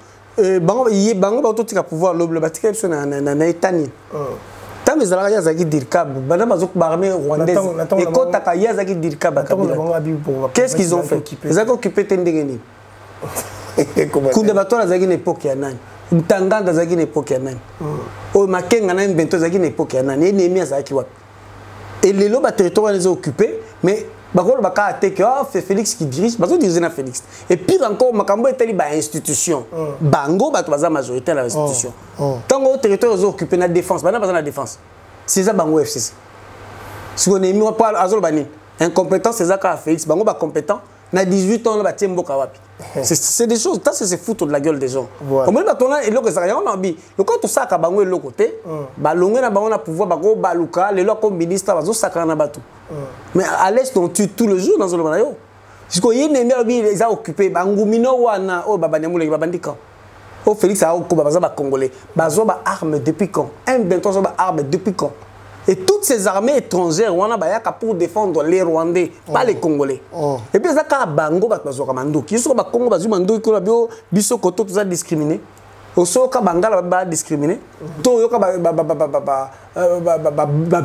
bango bango ba totika pouvoir le batika biso na etani tant les arana ya zaki dirkab bana bazok ba armée rwandaise et kotaka ya zaki dirkab qu'est-ce qu'ils ont fait ils ont occupé tendengeni kunda bato zaki une époque ya nani Mtanganda zaki une époque ya nani o makenga na mbento zaki une époque ya nani ennemi azaki wapi et les lots territoire les occupés mais bakolo baka attaque c'est Félix qui dirige bazo diriger na Félix et pire encore makambo etali ba institution bango bato baza majorité la institution tango territoire les occupés na défense bana baza na défense c'est ça bango FCC si on est mis pas azol bani incompétent c'est ça ka Félix bango ba compétent na 18 ans na ba tiemboka wapi. C'est des choses, ça c'est foutre de la gueule des gens. Comme là ton et l'autre ça rien on a bi. Le quand tout ça ka bango l'autre côté, ba longue na bango na pouvoir ba go baluka, les lois comme ministre bazo saka na batu. Mais à l'est on tue tout le jour dans le banayo. Parce que yene mi bi ils a occupé bangumino wana o baba nyamule babandika. O Félix a ko baza ba congolais. Bazo ba armes depuis quand? M23 ba armes depuis quand? Et toutes ces armées étrangères, on a pour défendre les Rwandais, pas les Congolais. Et puis, ça a bango bazo kamando. Qui sont Congo bazo mando qui ont biso koto tout ça discriminé. Au soka bangala ba discriminé. To yoka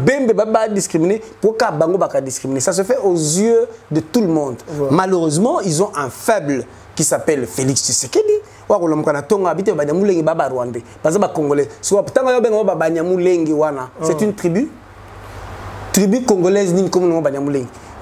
bembe ba discriminé. Pourquoi bango ba discriminé? Ça se fait aux yeux de tout le monde. Malheureusement, ils ont un faible qui s'appelle Félix Tshisekedi. C'est une tribu congolaise ni comme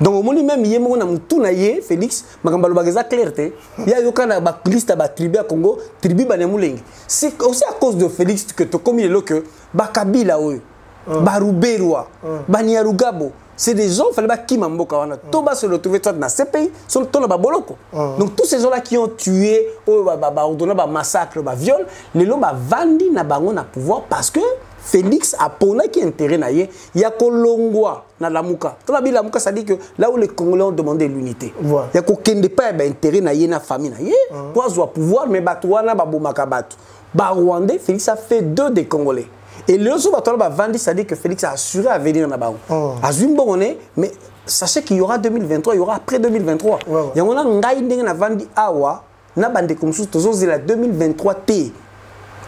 donc au moment même yemo na mutu na ye Félix makambalo bageza clarté ya yokana ba liste ba tribu à Congo tribu banyamulengi c'est aussi à cause de Félix que to comme il est que ba Kabila oyo ba Ruberwa ba Nyarugabo c'est des gens fallait pas qui mamboka wana to ba se retrouver toi dans ces pays sont to na ba boloko donc tous ces gens là qui ont tué ordonné ba massacre ba viol les lo ba vandi na bango na pouvoir parce que Félix a pona qui intérêt na ye ya kolongwa na lamuka to la lamuka ça dit que là où les Congolais ont demandé l'unité ya ko kende pas ba intérêt na ye na famille na ye pour avoir pouvoir mais batwana ba bomaka batu ba Rwandais Félix a fait 2 des Congolais et le jour batwana ba vandi ça dit que Félix a assuré à venir na bango azumboné mais sachez qu'il y aura 2023 il y aura après 2023 ya ngona ngai ndenge na vandi awa na bande comme sous tozo la 2023 T.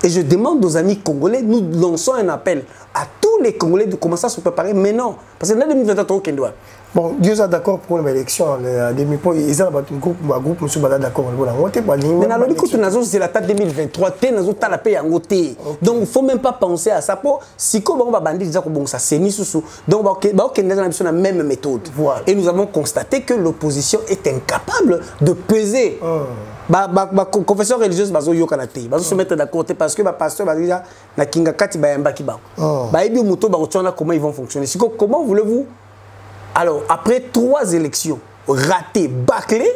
Et je demande aux amis congolais, nous lançons un appel à tous les Congolais de commencer à se préparer maintenant. Parce que là, 2023, on doit. Bon, Dieu est d'accord pour l'élection. Ils ont un groupe, monsieur Bada d'accord. Mais dans le c'est la date 2023, donc il ne faut même pas penser à ça. Si on va bandir, ça c'est ni sous. Donc on a la même méthode. Et nous avons constaté que l'opposition est incapable de peser. Confession religieuse bazo yo kanate bazo se mettre d'accord parce que pasteur va dire na kinga kati ba yamba ki ba ba ebi muto ba kotsona comment ils vont fonctionner. Comment voulez-vous alors après 3 élections ratées bâclées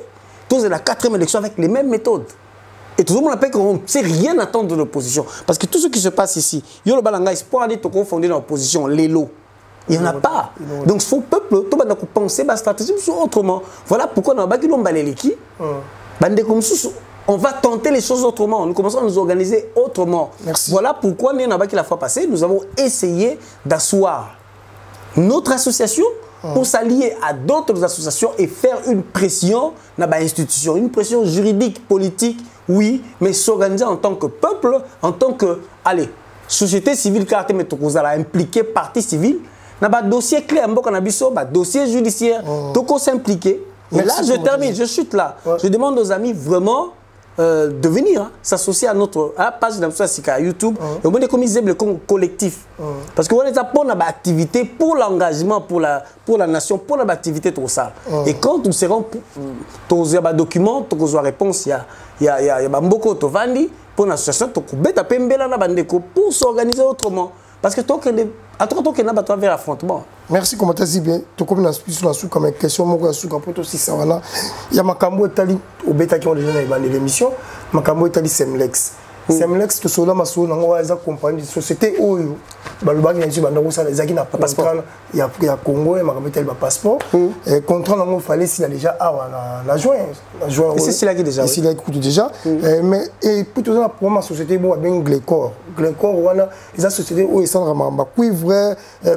tous la 4e élection avec les mêmes méthodes et tout le monde appelle qu'on ne sait rien attendre de l'opposition parce que tout ce qui se passe ici yo le balanga espoir dit to confonder dans l'opposition les lots. Il n'y en a pas. Donc, il faut peuple, tout le monde penser la stratégie autrement. Voilà pourquoi on a bâti l'ombaléliki. On va tenter les choses autrement. Nous commençons à nous organiser autrement. Merci. Voilà pourquoi, la fois passée, nous avons essayé d'asseoir notre association pour s'allier à d'autres associations et faire une pression dans l'institution. Une pression juridique, politique, oui, mais s'organiser en tant que peuple, en tant que, allez, société civile, carte métocosala, impliquer partie civile. Dans un dossier clé, un dossier judiciaire, tout s'impliquer. Et là, je termine, je chute là. Je demande aux amis vraiment de venir s'associer à notre page d'Amsouasika YouTube. Et on va comme ils aiment le collectif. Parce qu'on est pour une activité, pour l'engagement, pour la nation, pour l'activité tout ça. Et quand nous serons tous les documents, tous les réponses, il y a beaucoup de vandi pour l'association, pour s'organiser autrement. Parce que tant qu'on n'a pas vers l'affrontement. Merci comment t'as dit bien. Tu comme dans la sous comme question mon sous quand pour aussi ça voilà. Il y a Makambo Etali au bêta qui ont déjà dans l'émission. Makambo Etali Semlex. Semlex que cela maso nango wa za compagnie de société oyo. Baloba qui nji banda ko ça les na passeport. Il y a Congo et Makambo Etali ba passeport. Et contrat nango fallait s'il a déjà la juin. Et c'est là qui déjà. C'est là qui coûte déjà. Mais et plutôt dans pour ma société bon bien Glencore. Glencore wana les sociétés oyo ça vraiment cuivre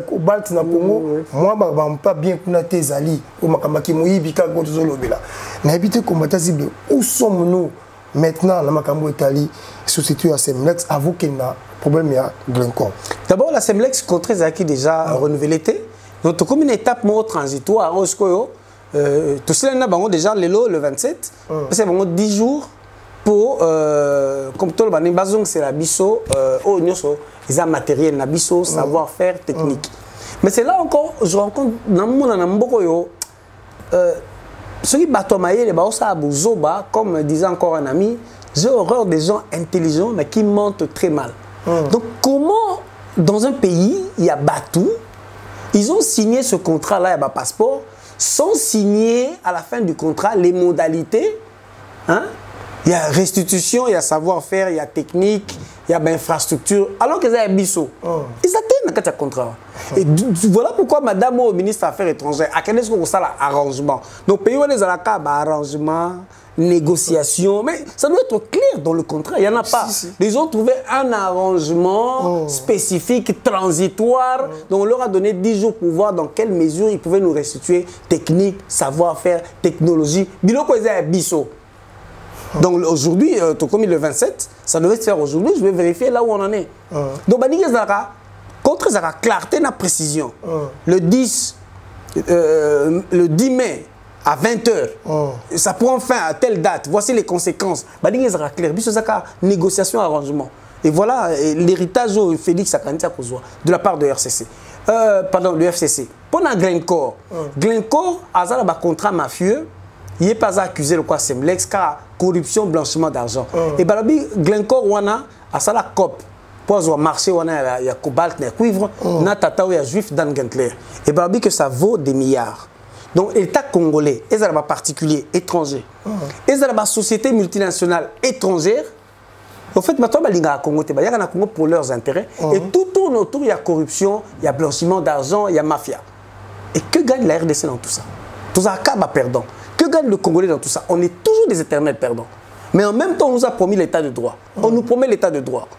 cobalt na Congo. Moi ba pas bien kuna tes ali au Makambo ki moyibi ka ko tozolobela. Na habité combattre cible où sommes-nous maintenant la Makambo Etali société à Semlex avoue qu'il y a un problème à Glencore. D'abord la Semlex contre qui déjà renouvelé. Donc comme une étape moins transitoire au Skoyo tout cela n'a pas déjà le 27 c'est vraiment 10 jours pour comme tout le monde bazong c'est la biso au nyoso ils ont matériel na biso savoir-faire technique. Mais c'est là encore je rencontre dans mon anamboko yo ceux qui battent les baosa Zoba, comme disait encore un ami, j'ai horreur des gens intelligents mais qui mentent très mal. Donc comment dans un pays il y a Batou, ils ont signé ce contrat là, il y a un passeport, sans signer à la fin du contrat les modalités, hein? Il y a restitution, il y a savoir-faire, il y a technique, il y a infrastructure, alors qu'ils ont un biseau. Ils atteignent un contrat. Et voilà pourquoi madame au ministre des Affaires étrangères, à quel est-ce qu'on ça l'arrangement. Donc, pays où les arrangement, négociation, mais ça doit être clair dans le contrat, il n'y en a pas. Ils ont trouvé un arrangement spécifique, transitoire, donc on leur a donné 10 jours pour voir dans quelle mesure ils pouvaient nous restituer technique, savoir-faire, technologie. Biloko ils ont un biseau. Donc aujourd'hui, comme le 27, ça devait se faire aujourd'hui, je vais vérifier là où on en est. Donc, contre la clarté et la précision, le 10 mai à 20h, ça prend fin à telle date, voici les conséquences. Clair, négociation, arrangement. Et voilà l'héritage de Félix Akantia de la part de RCC. Pardon, de FCC. Pendant Glencore, Glencore a un contrat mafieux. Il n'est pas accusé de quoi Semlex car corruption, blanchiment d'argent. Et Balabi, Glencore, wana, a ça la COP. Pour avoir marché, il y a cobalt, il y a cuivre, il y a tata, il y a juif dans Gentler. Et Balabi que ça vaut des milliards. Donc l'État congolais, ils ont particulier, étranger. Ils ont société multinationale étrangère. En fait, maintenant, il y a un Congo pour leurs intérêts. Et tout tourne autour, il y a corruption, il y a blanchiment d'argent, il y a mafia. Et que gagne la RDC dans tout ça? Tout ça, perdant. Que gagne le Congolais dans tout ça? On est toujours des éternels perdants. Mais en même temps, on nous a promis l'état de droit. On nous promet l'état de droit.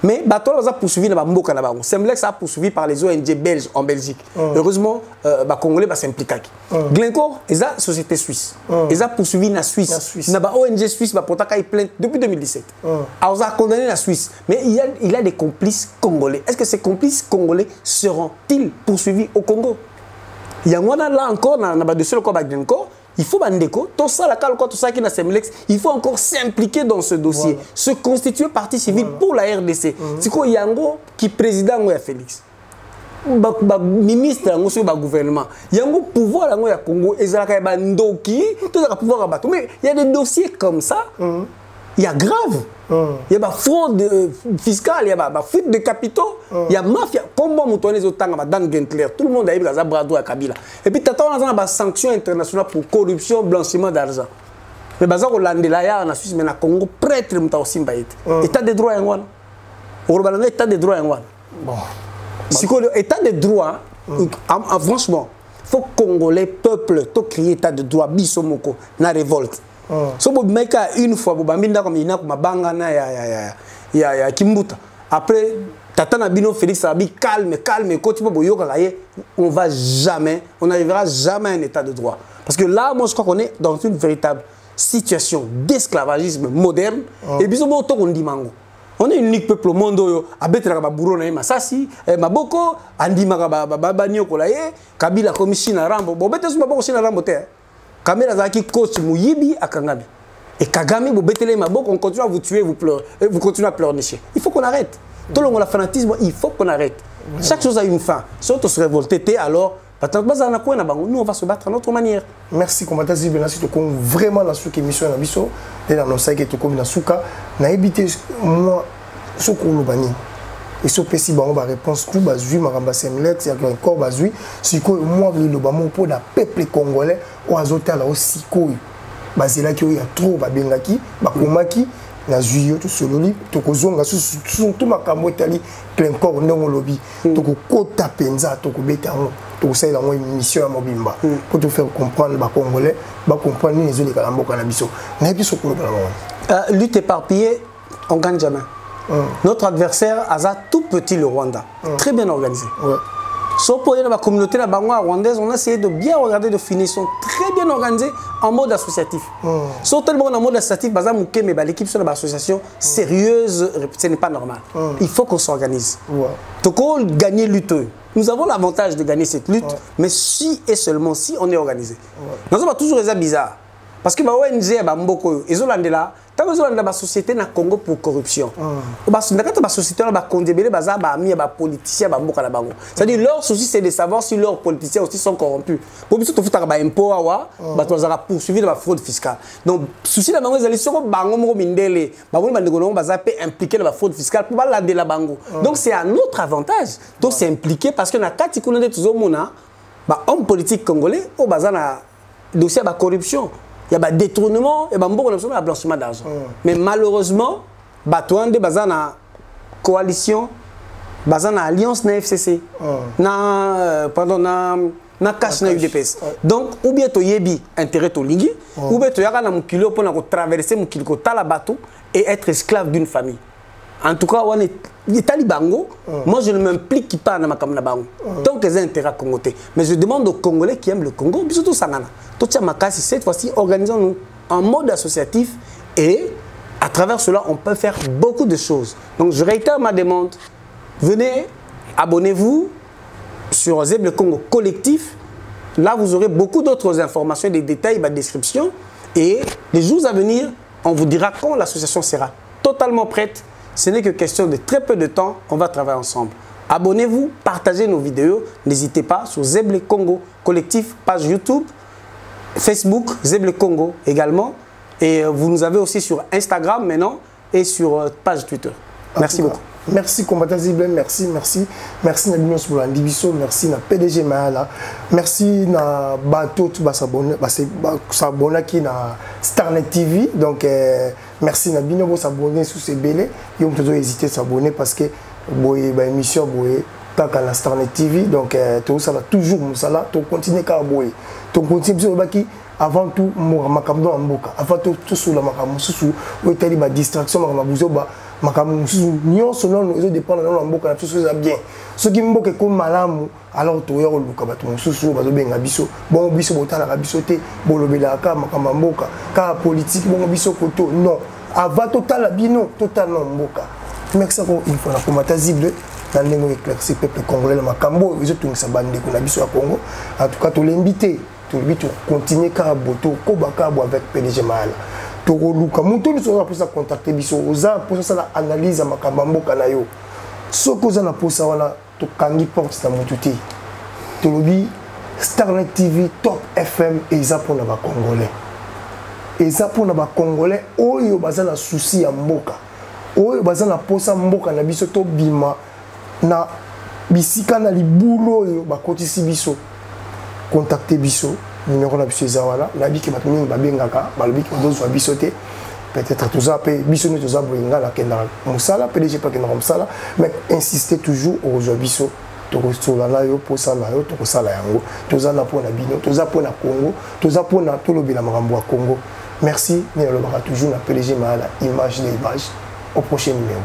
Mais Bato a poursuivi dans Mboka na bango. Semlex a poursuivi par les ONG belges en Belgique. Heureusement, les Congolais s'impliquent. Glencore, ils ont société suisse. Ils ont poursuivi la Suisse. Na ONG suisse ba potaka plainte depuis 2017. Ils ont condamné la Suisse. Mais il y a des complices congolais. Est-ce que ces complices congolais seront-ils poursuivis au Congo? Il y a là encore dans le dossier de Glencore. Il faut bandeko, tout ça, tout ça qui est dans Semlex, il faut encore s'impliquer dans ce dossier, voilà. Se constituer partie civile pour la RDC. C'est quoi Yango qui président de Félix, ministre du gouvernement, Yango pouvoir de Congo, mais il y a des dossiers comme ça, il y a grave. Il y a fraude fiscale, il y a fuite de capitaux, il y a mafia. Comment on les autant dans Gentler, tout le monde a eu des bras à Kabila. Et puis, on a des sanctions internationales pour corruption, blanchiment d'argent. Mais bazar au Landela, en Suisse, mais na Congo, prêtre muta aussi mbaït. État de droit en one. Au Rwanda, état de droit en one. Bon. Si état de droit, franchement, faut Congolais peuple, to créer état de droit, bisomoko, na révolte. So bobimeka une fois bobambinda comme ina kuma banga na ya Kimbuta. Après tata na bino Félix Abi calme côté boyoka kaye, on va jamais, on n'arrivera jamais à un état de droit. Parce que là moi je crois qu'on est dans une véritable situation d'esclavagisme moderne et bisomo to on dit mango. On est unique peuple au monde yo abetra ba buro na masasi maboko andima ba nyoko la ye Kabila komishina rambo bobete suma boko shina rambo te. Kamera zaki coach Muyibi à Kagame. Et Kagame, vous bétez les mabok, on continue à vous tuer, vous pleurez, vous continuez à pleurnicher. Il faut qu'on arrête. Tout le monde, le fanatisme, il faut qu'on arrête. Chaque chose a une fin. Si on se révolte, alors, nous on va se battre à notre manière. Merci, commentaire Zibé, vraiment dans cette émission, et dans nos sacs et tout comme dans Souka, n'a évité moi, ce qu'on nous bannit. et so pesi bango ba réponse tout bazui makamba semlex ya encore bazui siko moi le ba mon pour la peuple congolais o azotala o siko bazela ki o ya trop ba bengaki ba komaki na juillet to sololi to kozonga surtout makambo etali plein corps ndongo lobi to ko kota penza to ko beta ngo to ça la une mission à mobimba pour te faire comprendre ba congolais ba comprendre les autres la mboka na biso na biso ko ba lutte éparpillée on gagne jamais. Notre adversaire a tout petit le Rwanda, très bien organisé. Sauf pour la communauté rwandaise, on a essayé de bien regarder, de finir, ils sont très bien organisés en mode associatif. Sauf tellement en mode associatif, mais l'équipe sur l'association sérieuse, ce n'est pas normal. Il faut qu'on s'organise. Donc on gagne lutte. Nous avons l'avantage de gagner cette lutte, mais si et seulement si on est organisé. Nous avons toujours des bizarres. Parce que ONG, ils ont là. Tant que dans la société na Congo pour corruption, la société na condamné politiciens c'est-à-dire leur souci c'est de savoir si leurs politiciens aussi sont corrompus. Pour biso to futa ba impôt awa ba to za poursuivre la fraude fiscale. Donc souci la bango ezali soko bango moko mindele ba boni bandeko non baza pe impliqué dans la fraude fiscale pour ba lande la bango. Donc c'est à notre avantage. Donc c'est impliqué parce que na kati kuna de tuzo mona ba homme politique congolais au bazana dossier ba corruption. Il y a des détournements et beaucoup de blanchiment d'argent. Mais malheureusement, Batouande est une coalition, une alliance na FCC, na cash na UDPS. Donc, ou bien tu yebi intérêt au ligi, ou bien tu yaka na mukilo pour traverser mukilo tala bateau et être esclave d'une famille. En tout cas, on est talibango. Moi, je ne m'implique pas dans ma bango. Donc, les intérêts congolais. Mais je demande aux Congolais qui aiment le Congo, surtout Sangana. Cette fois-ci, organisons-nous en mode associatif et à travers cela, on peut faire beaucoup de choses. Donc, je réitère ma demande. Venez, abonnez-vous sur Zeble Congo Collectif. Là, vous aurez beaucoup d'autres informations, des détails, des descriptions. Et les jours à venir, on vous dira quand l'association sera totalement prête. Ce n'est que question de très peu de temps, on va travailler ensemble. Abonnez-vous, partagez nos vidéos, n'hésitez pas sur Zeble Congo Collectif, page YouTube, Facebook, Zeble Congo également. Et vous nous avez aussi sur Instagram maintenant et sur page Twitter. Merci beaucoup. Merci combattant Zeble, merci Nabinos Boulandibiso, merci na PDG Mahala, merci na bateau tout s'abonner qui na Starnet TV. Donc merci na bino s'abonner sur ces bélés. Ils ont toujours hésité à s'abonner parce que boy ba émission boy tant qu'à la Starnet TV. Donc tout ça va toujours musala, tout continuer qu'à boy. Tout continuer sur baki avant tout makamdo amboka. Avant tout sur la makamu sous où était ba distraction makamuzo ba makamu nyon selon les dépend dans amboka tout ça bien. Ce qui mboka comme malamu alors to yo luka ba tout sous ba zo benga biso. Bon biso botala ka biso te bolobela ka makamboka ka politique bon biso koto non. Avant total bino totalement mboka. Merci encore une fois la combattant Zeble dans les éclairci peuple congolais le makambo ils ont tout ça bande ko na biso ya Congo. En tout cas to l'inviter to continuer ka boto ko baka avec PDG Mahala. To luka muto ni so pour ça contacter biso oza pour ça la analyse makambo mboka na yo. Ce que vous avez pour wana to kangi porte na mututi. To lobi Starnet TV Top FM et ça pour na ba congolais. Et ça pour na ba congolais oyo bazana souci ya mboka. Oyo bazana posa mboka na biso to bima na bisika na libulo oyo ba kotisi biso. Contactez biso numéro na biso ezawala na biki bato mingi babengaka balobiki odozo biso te peut-être tout ça pe biso ne toza bolinga la kenda musala PDG pas kenda musala mais insistez toujours au biso to kosola na yo posa na yo to kosala yango toza na pona bino toza pona Congo toza pona to lobela makambo ya Congo merci mais le toujours na PDG Mahala image des images au prochain numéro.